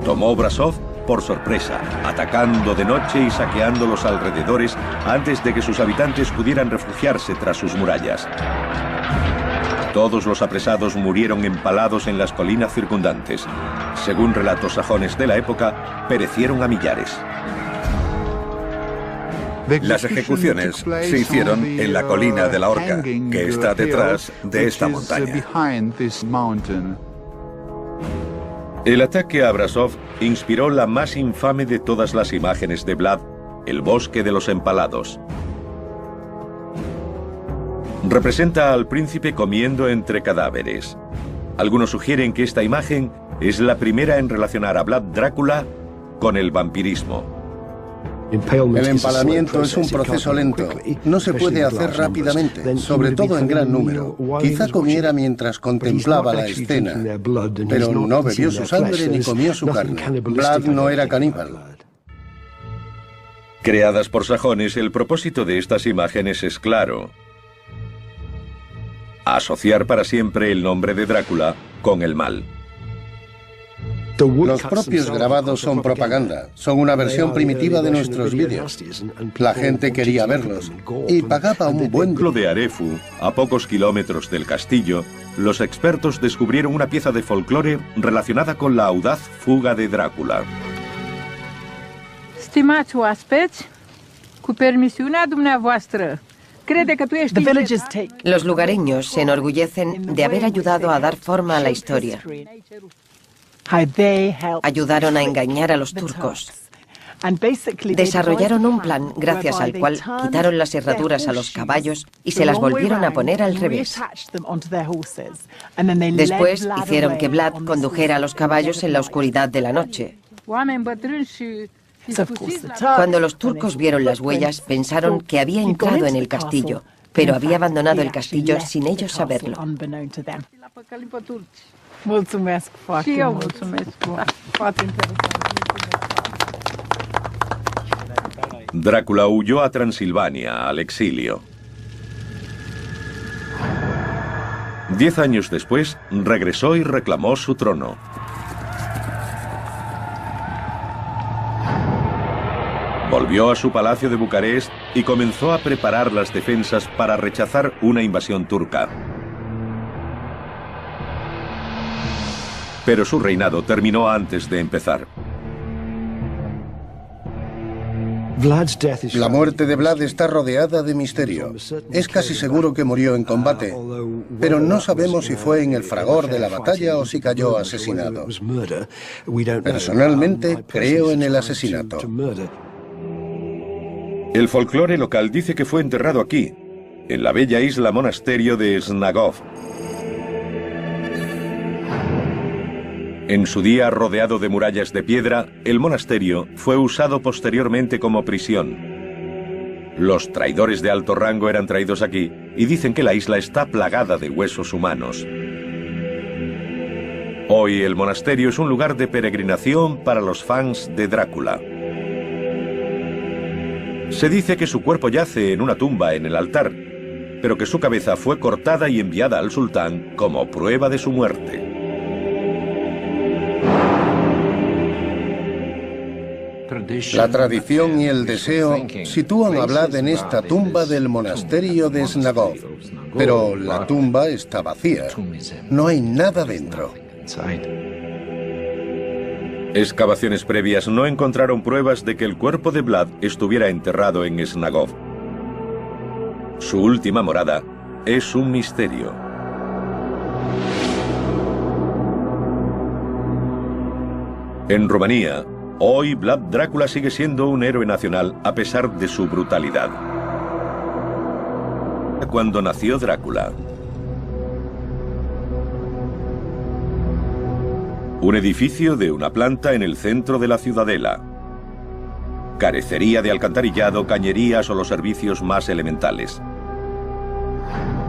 Tomó Brasov por sorpresa, atacando de noche y saqueando los alrededores antes de que sus habitantes pudieran refugiarse tras sus murallas. Todos los apresados murieron empalados en las colinas circundantes. Según relatos sajones de la época, perecieron a millares. Las ejecuciones se hicieron en la colina de la Horca, que está detrás de esta montaña. El ataque a Brasov inspiró la más infame de todas las imágenes de Vlad, el bosque de los empalados. Representa al príncipe comiendo entre cadáveres. Algunos sugieren que esta imagen es la primera en relacionar a Vlad Drácula con el vampirismo. El empalamiento es un proceso lento. No se puede hacer rápidamente, sobre todo en gran número. Quizá comiera mientras contemplaba la escena, pero no bebió su sangre ni comió su carne. Vlad no era caníbal. Creadas por sajones, el propósito de estas imágenes es claro: asociar para siempre el nombre de Drácula con el mal. Los propios grabados son propaganda, son una versión primitiva de nuestros vídeos. La gente quería verlos y pagaba un buen... En el templo de Arefu, a pocos kilómetros del castillo, los expertos descubrieron una pieza de folclore relacionada con la audaz fuga de Drácula. Stimați oaspeți, cu permisiunea dumneavoastră, crede că tu ești... Los lugareños se enorgullecen de haber ayudado a dar forma a la historia. Ayudaron a engañar a los turcos. Desarrollaron un plan gracias al cual quitaron las herraduras a los caballos y se las volvieron a poner al revés. Después hicieron que Vlad condujera a los caballos en la oscuridad de la noche. Cuando los turcos vieron las huellas, pensaron que había entrado en el castillo, pero había abandonado el castillo sin ellos saberlo. Mulțumesc foarte mult. Și eu mulțumesc. Foarte interesant. Drácula huyó a Transilvania, al exilio. 10 años después, regresó y reclamó su trono. Volvió a su palacio de Bucarest y comenzó a preparar las defensas para rechazar una invasión turca. Pero su reinado terminó antes de empezar. La muerte de Vlad está rodeada de misterio. Es casi seguro que murió en combate, pero no sabemos si fue en el fragor de la batalla o si cayó asesinado. Personalmente, creo en el asesinato. El folclore local dice que fue enterrado aquí, en la bella isla monasterio de Snagov. En su día rodeado de murallas de piedra, el monasterio fue usado posteriormente como prisión. Los traidores de alto rango eran traídos aquí y dicen que la isla está plagada de huesos humanos. Hoy el monasterio es un lugar de peregrinación para los fans de Drácula. Se dice que su cuerpo yace en una tumba en el altar, pero que su cabeza fue cortada y enviada al sultán como prueba de su muerte. La tradición y el deseo sitúan a Vlad en esta tumba del monasterio de Snagov, pero la tumba está vacía. No hay nada dentro. Excavaciones previas no encontraron pruebas de que el cuerpo de Vlad estuviera enterrado en Snagov. Su última morada es un misterio. En Rumanía, hoy Vlad Drácula sigue siendo un héroe nacional a pesar de su brutalidad. Cuando nació Drácula, un edificio de una planta en el centro de la ciudadela. Carecería de alcantarillado, cañerías o los servicios más elementales.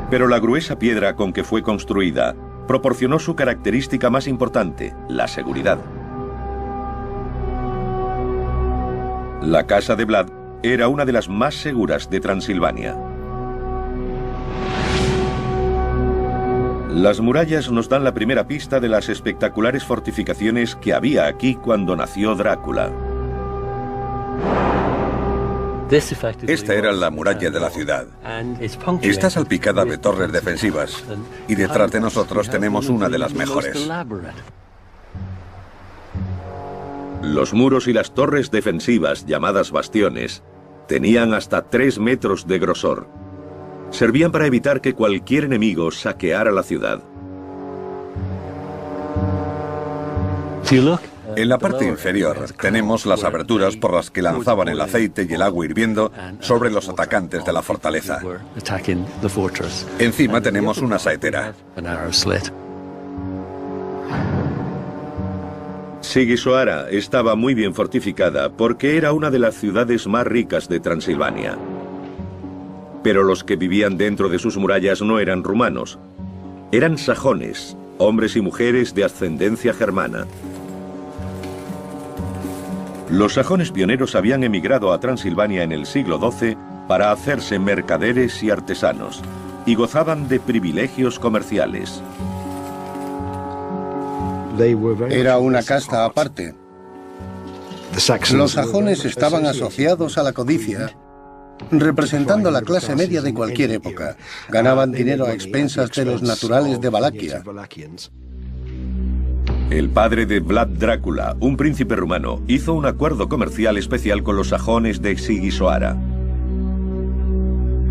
Pero la gruesa piedra con que fue construida proporcionó su característica más importante, la seguridad. La casa de Vlad era una de las más seguras de Transilvania. Las murallas nos dan la primera pista de las espectaculares fortificaciones que había aquí cuando nació Drácula. Esta era la muralla de la ciudad. Está salpicada de torres defensivas y detrás de nosotros tenemos una de las mejores. Los muros y las torres defensivas, llamadas bastiones, tenían hasta 3 metros de grosor. Servían para evitar que cualquier enemigo saqueara la ciudad. En la parte inferior tenemos las aberturas por las que lanzaban el aceite y el agua hirviendo sobre los atacantes de la fortaleza. Encima tenemos una saetera. Sigisoara estaba muy bien fortificada porque era una de las ciudades más ricas de Transilvania. Pero los que vivían dentro de sus murallas no eran rumanos. Eran sajones, hombres y mujeres de ascendencia germana. Los sajones pioneros habían emigrado a Transilvania en el siglo XII para hacerse mercaderes y artesanos, y gozaban de privilegios comerciales. Era una casta aparte. Los sajones estaban asociados a la codicia, representando la clase media de cualquier época. Ganaban dinero a expensas de los naturales de Valaquia. El padre de Vlad Drácula, un príncipe rumano, hizo un acuerdo comercial especial con los sajones de Sigisoara.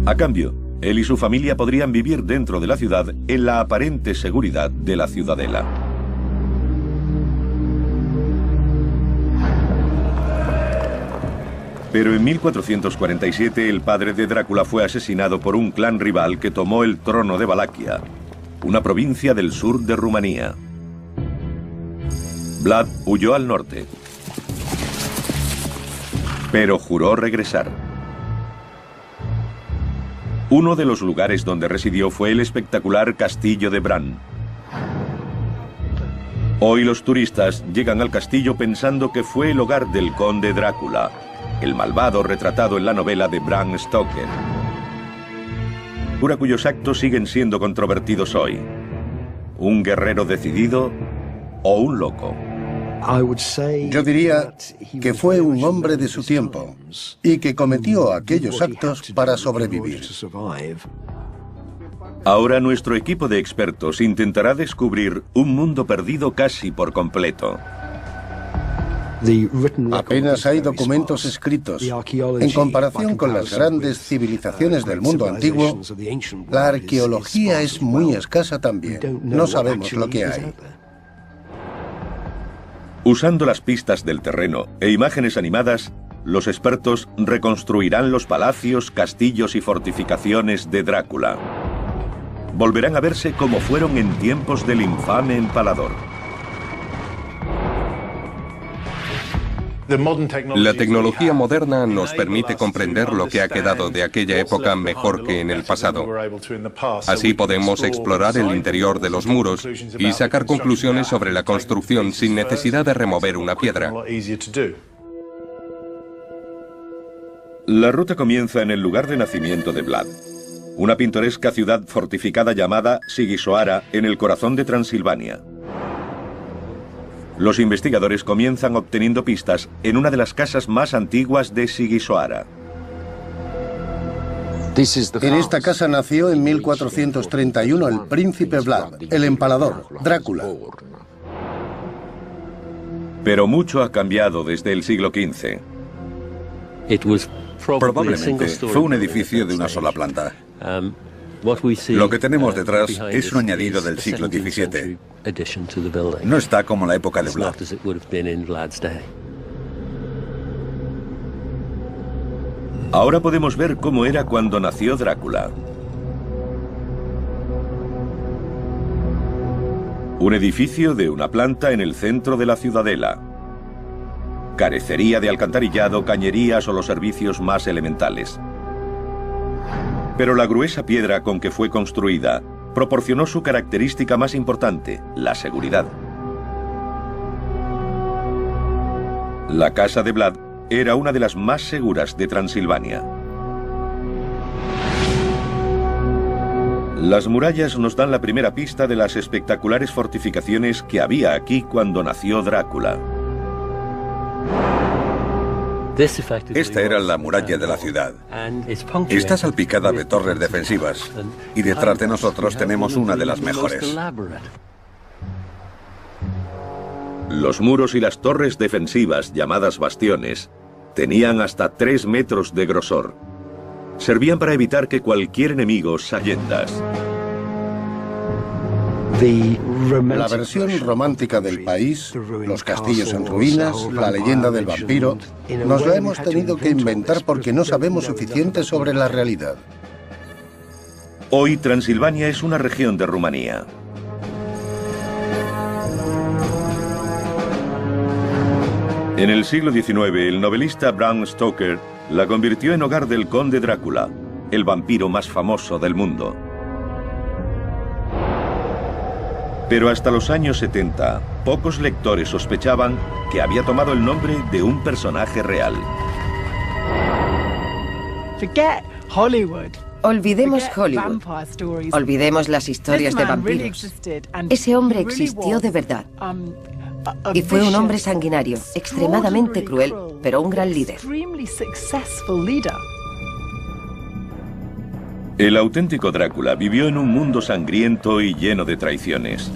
A cambio, él y su familia podrían vivir dentro de la ciudad en la aparente seguridad de la ciudadela. Pero en 1447 el padre de Drácula fue asesinado por un clan rival que tomó el trono de Valaquia, una provincia del sur de Rumanía. Vlad huyó al norte, pero juró regresar. Uno de los lugares donde residió fue el espectacular castillo de Bran. Hoy los turistas llegan al castillo pensando que fue el hogar del conde Drácula, el malvado retratado en la novela de Bram Stoker. Figura cuyos actos siguen siendo controvertidos hoy. ¿Un guerrero decidido o un loco? Yo diría que fue un hombre de su tiempo y que cometió aquellos actos para sobrevivir. Ahora nuestro equipo de expertos intentará descubrir un mundo perdido casi por completo. Apenas hay documentos escritos. En comparación con las grandes civilizaciones del mundo antiguo, la arqueología es muy escasa también. No sabemos lo que hay. Usando las pistas del terreno e imágenes animadas, los expertos reconstruirán los palacios, castillos y fortificaciones de Drácula. Volverán a verse como fueron en tiempos del infame empalador. La tecnología moderna nos permite comprender lo que ha quedado de aquella época mejor que en el pasado. Así podemos explorar el interior de los muros y sacar conclusiones sobre la construcción sin necesidad de remover una piedra. La ruta comienza en el lugar de nacimiento de Vlad, una pintoresca ciudad fortificada llamada Sigisoara en el corazón de Transilvania. Los investigadores comienzan obteniendo pistas en una de las casas más antiguas de Sigisoara. En esta casa nació en 1431 el príncipe Vlad, el empalador, Drácula. Pero mucho ha cambiado desde el siglo XV. Probablemente fue un edificio de una sola planta. Lo que tenemos detrás es un añadido del siglo XVII. No está como la época de Vlad. Ahora podemos ver cómo era cuando nació Drácula. Un edificio de una planta en el centro de la ciudadela. Carecería de alcantarillado, cañerías o los servicios más elementales. Pero la gruesa piedra con que fue construida proporcionó su característica más importante, la seguridad. La casa de Vlad era una de las más seguras de Transilvania. Las murallas nos dan la primera pista de las espectaculares fortificaciones que había aquí cuando nació Drácula. Esta era la muralla de la ciudad. Está salpicada de torres defensivas y detrás de nosotros tenemos una de las mejores. Los muros y las torres defensivas, llamadas bastiones, tenían hasta 3 metros de grosor. Servían para evitar que cualquier enemigo sayendas. La versión romántica del país, los castillos en ruinas, la leyenda del vampiro, nos la hemos tenido que inventar porque no sabemos suficiente sobre la realidad. Hoy Transilvania es una región de Rumanía. En el siglo XIX, el novelista Bram Stoker la convirtió en hogar del conde Drácula, el vampiro más famoso del mundo. Pero hasta los años 70, pocos lectores sospechaban que había tomado el nombre de un personaje real. Olvidemos Hollywood. Olvidemos las historias de vampiros. Ese hombre existió de verdad. Y fue un hombre sanguinario, extremadamente cruel, pero un gran líder. El auténtico Drácula vivió en un mundo sangriento y lleno de traiciones.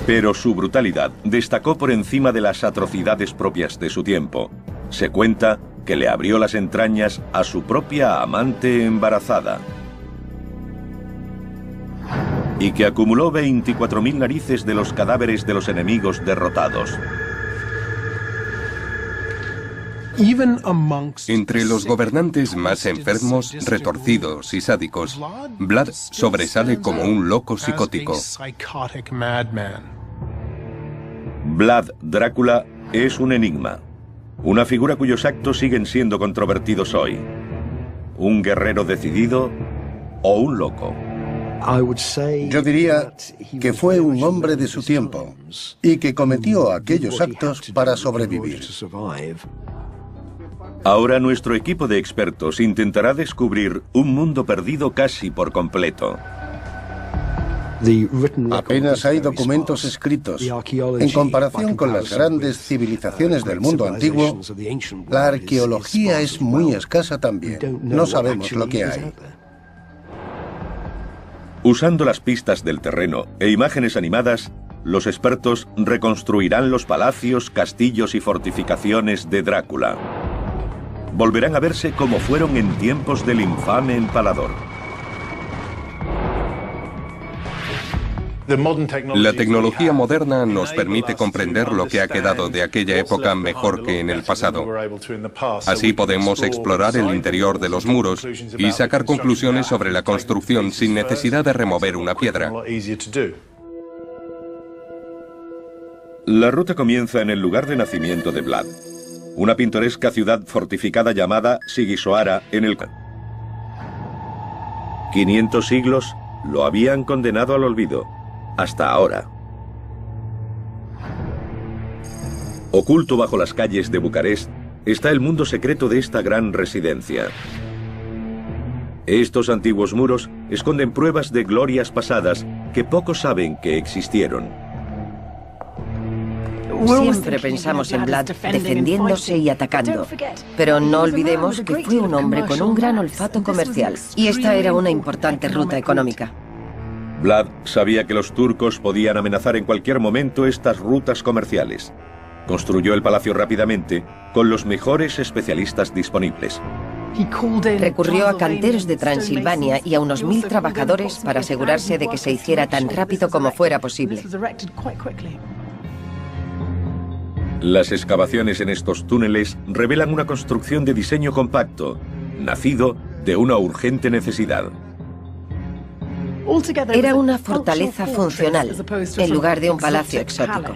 Pero su brutalidad destacó por encima de las atrocidades propias de su tiempo. Se cuenta que le abrió las entrañas a su propia amante embarazada. Y que acumuló 24.000 narices de los cadáveres de los enemigos derrotados. Entre los gobernantes más enfermos, retorcidos y sádicos, Vlad sobresale como un loco psicótico. Vlad Drácula es un enigma, una figura cuyos actos siguen siendo controvertidos hoy. ¿Un guerrero decidido o un loco? Yo diría que fue un hombre de su tiempo y que cometió aquellos actos para sobrevivir. Ahora nuestro equipo de expertos intentará descubrir un mundo perdido casi por completo. Apenas hay documentos escritos. En comparación con las grandes civilizaciones del mundo antiguo, la arqueología es muy escasa también. No sabemos lo que hay. Usando las pistas del terreno e imágenes animadas, los expertos reconstruirán los palacios, castillos y fortificaciones de Drácula. Volverán a verse como fueron en tiempos del infame empalador. La tecnología moderna nos permite comprender lo que ha quedado de aquella época mejor que en el pasado. Así podemos explorar el interior de los muros y sacar conclusiones sobre la construcción sin necesidad de remover una piedra. La ruta comienza en el lugar de nacimiento de Vlad, una pintoresca ciudad fortificada llamada Sigisoara en el... 500 siglos lo habían condenado al olvido. Hasta ahora. Oculto bajo las calles de Bucarest está el mundo secreto de esta gran residencia. Estos antiguos muros esconden pruebas de glorias pasadas que pocos saben que existieron. Siempre pensamos en Vlad defendiéndose y atacando, pero no olvidemos que fue un hombre con un gran olfato comercial, y esta era una importante ruta económica. Vlad sabía que los turcos podían amenazar en cualquier momento estas rutas comerciales. Construyó el palacio rápidamente, con los mejores especialistas disponibles. Recurrió a canteros de Transilvania y a unos 1000 trabajadores para asegurarse de que se hiciera tan rápido como fuera posible. Las excavaciones en estos túneles revelan una construcción de diseño compacto, nacido de una urgente necesidad. Era una fortaleza funcional, en lugar de un palacio exótico.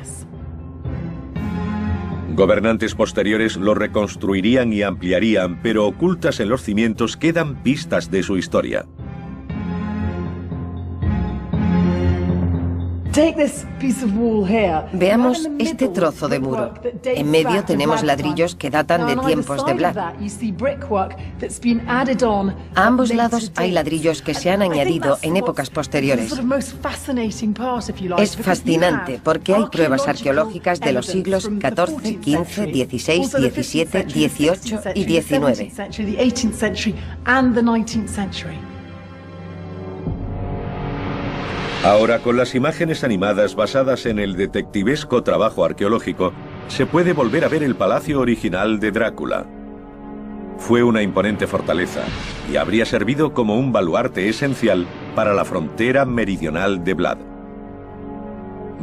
Gobernantes posteriores lo reconstruirían y ampliarían, pero ocultas en los cimientos quedan pistas de su historia. Veamos este trozo de muro. En medio tenemos ladrillos que datan de tiempos de Vlad. A ambos lados hay ladrillos que se han añadido en épocas posteriores. Es fascinante porque hay pruebas arqueológicas de los siglos XIV, XV, XVI, XVII, XVIII y XIX. Ahora, con las imágenes animadas basadas en el detectivesco trabajo arqueológico, se puede volver a ver el palacio original de Drácula. Fue una imponente fortaleza y habría servido como un baluarte esencial para la frontera meridional de Vlad.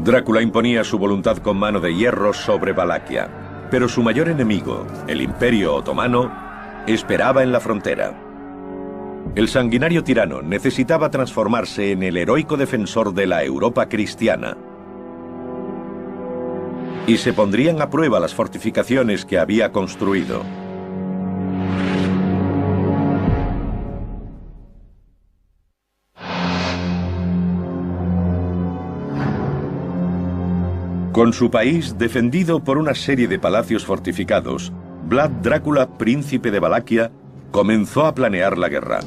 Drácula imponía su voluntad con mano de hierro sobre Valaquia, pero su mayor enemigo, el Imperio Otomano, esperaba en la frontera. El sanguinario tirano necesitaba transformarse en el heroico defensor de la Europa cristiana. Y se pondrían a prueba las fortificaciones que había construido. Con su país defendido por una serie de palacios fortificados, Vlad Drácula, príncipe de Valaquia, comenzó a planear la guerra.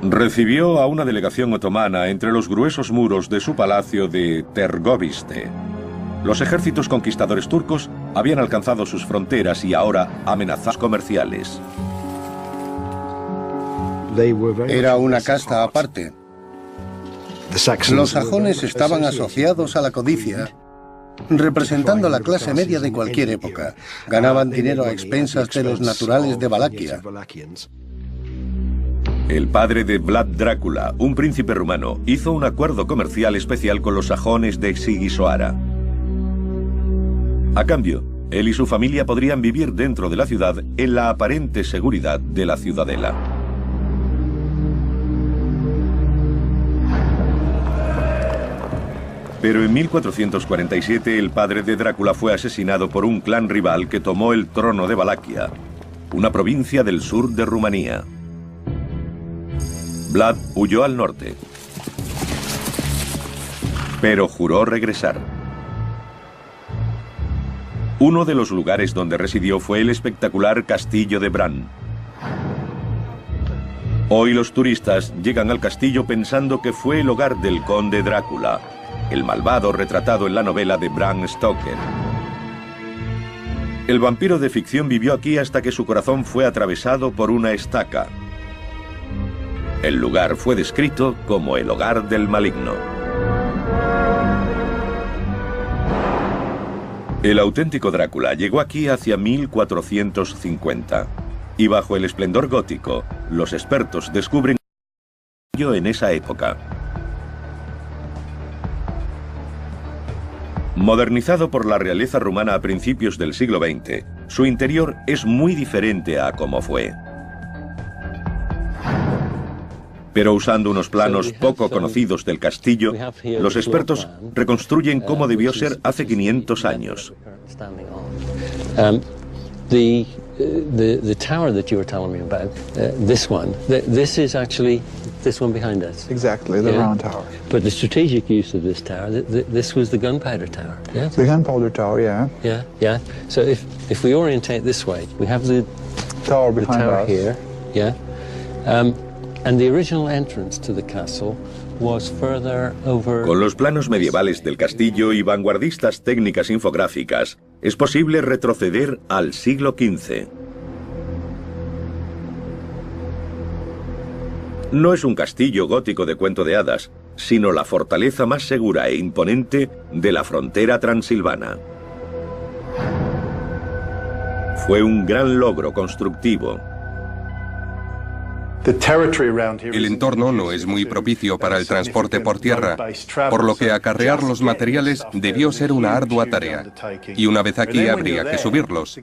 Recibió a una delegación otomana entre los gruesos muros de su palacio de Tergoviste. Los ejércitos conquistadores turcos habían alcanzado sus fronteras y ahora amenazaban comerciales. Era una casta aparte. Los sajones estaban asociados a la codicia, representando la clase media de cualquier época. Ganaban dinero a expensas de los naturales de Valaquia. El padre de Vlad Drácula, un príncipe rumano, hizo un acuerdo comercial especial con los sajones de Sigisoara. A cambio, él y su familia podrían vivir dentro de la ciudad en la aparente seguridad de la ciudadela. Pero en 1447 el padre de Drácula fue asesinado por un clan rival que tomó el trono de Valaquia, una provincia del sur de Rumanía. Vlad huyó al norte, pero juró regresar. Uno de los lugares donde residió fue el espectacular castillo de Bran. Hoy los turistas llegan al castillo pensando que fue el hogar del conde Drácula, el malvado retratado en la novela de Bram Stoker. El vampiro de ficción vivió aquí hasta que su corazón fue atravesado por una estaca. El lugar fue descrito como el hogar del maligno. El auténtico Drácula llegó aquí hacia 1450 y bajo el esplendor gótico, los expertos descubren en esa época. Modernizado por la realeza rumana a principios del siglo XX, su interior es muy diferente a como fue. Pero usando unos planos poco conocidos del castillo, los expertos reconstruyen cómo debió ser hace 500 años. The tower that you were telling me about, this one, this is actually this one behind us. Exactly, the round tower. But the strategic use of this tower, this was the gunpowder tower. Yeah. The gunpowder tower, yeah. Yeah, yeah. So if we orientate this way, we have the tower behind us here. Yeah. And the original entrance to the castle was further over. Con los planos medievales del castillo y vanguardistas técnicas infográficas, es posible retroceder al siglo XV. No es un castillo gótico de cuento de hadas, sino la fortaleza más segura e imponente de la frontera transilvana. Fue un gran logro constructivo. El entorno no es muy propicio para el transporte por tierra, por lo que acarrear los materiales debió ser una ardua tarea. Y una vez aquí habría que subirlos.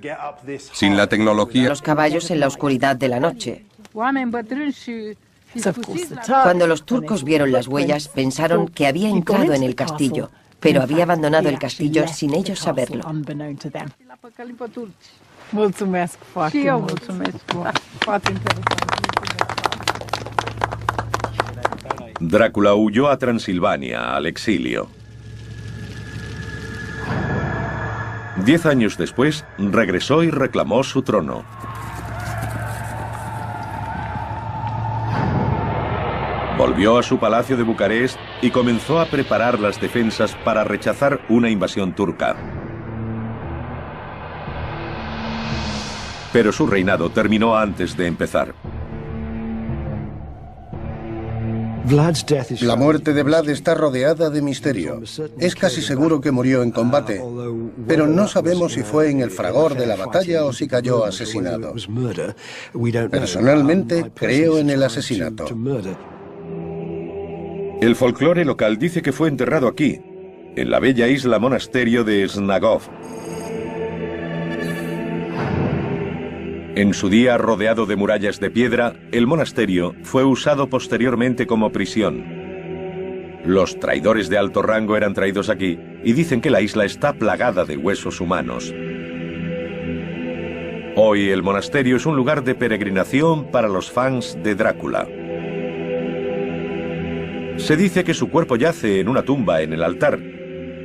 Sin la tecnología... Los caballos en la oscuridad de la noche. Cuando los turcos vieron las huellas, pensaron que había entrado en el castillo, pero había abandonado el castillo sin ellos saberlo. Drácula huyó a Transilvania, al exilio. 10 años después, regresó y reclamó su trono. Volvió a su palacio de Bucarest y comenzó a preparar las defensas para rechazar una invasión turca. Pero su reinado terminó antes de empezar. La muerte de Vlad está rodeada de misterio. Es casi seguro que murió en combate, pero no sabemos si fue en el fragor de la batalla o si cayó asesinado. Personalmente, creo en el asesinato. El folclore local dice que fue enterrado aquí, en la bella isla monasterio de Snagov. En su día rodeado de murallas de piedra, el monasterio fue usado posteriormente como prisión. Los traidores de alto rango eran traídos aquí y dicen que la isla está plagada de huesos humanos. Hoy el monasterio es un lugar de peregrinación para los fans de Drácula. Se dice que su cuerpo yace en una tumba en el altar,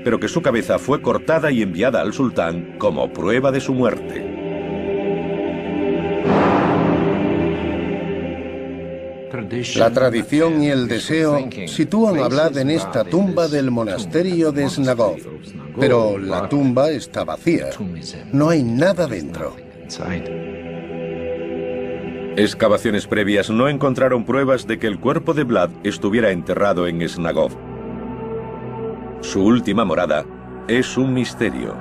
pero que su cabeza fue cortada y enviada al sultán como prueba de su muerte. La tradición y el deseo sitúan a Vlad en esta tumba del monasterio de Snagov, pero la tumba está vacía. No hay nada dentro. Excavaciones previas no encontraron pruebas de que el cuerpo de Vlad estuviera enterrado en Snagov. Su última morada es un misterio.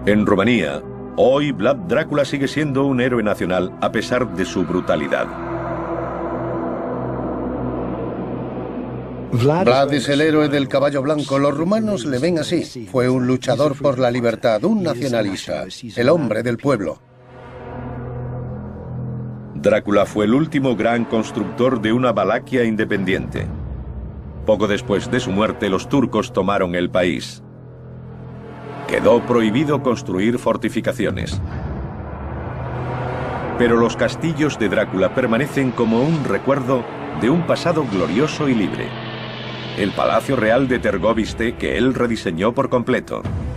En Rumanía, hoy Vlad Drácula sigue siendo un héroe nacional a pesar de su brutalidad. Vlad es el héroe del caballo blanco. Los rumanos le ven así. Fue un luchador por la libertad, un nacionalista, el hombre del pueblo. Drácula fue el último gran constructor de una Valaquia independiente. Poco después de su muerte, los turcos tomaron el país. Quedó prohibido construir fortificaciones. Pero los castillos de Drácula permanecen como un recuerdo de un pasado glorioso y libre. El Palacio Real de Tergoviste que él rediseñó por completo.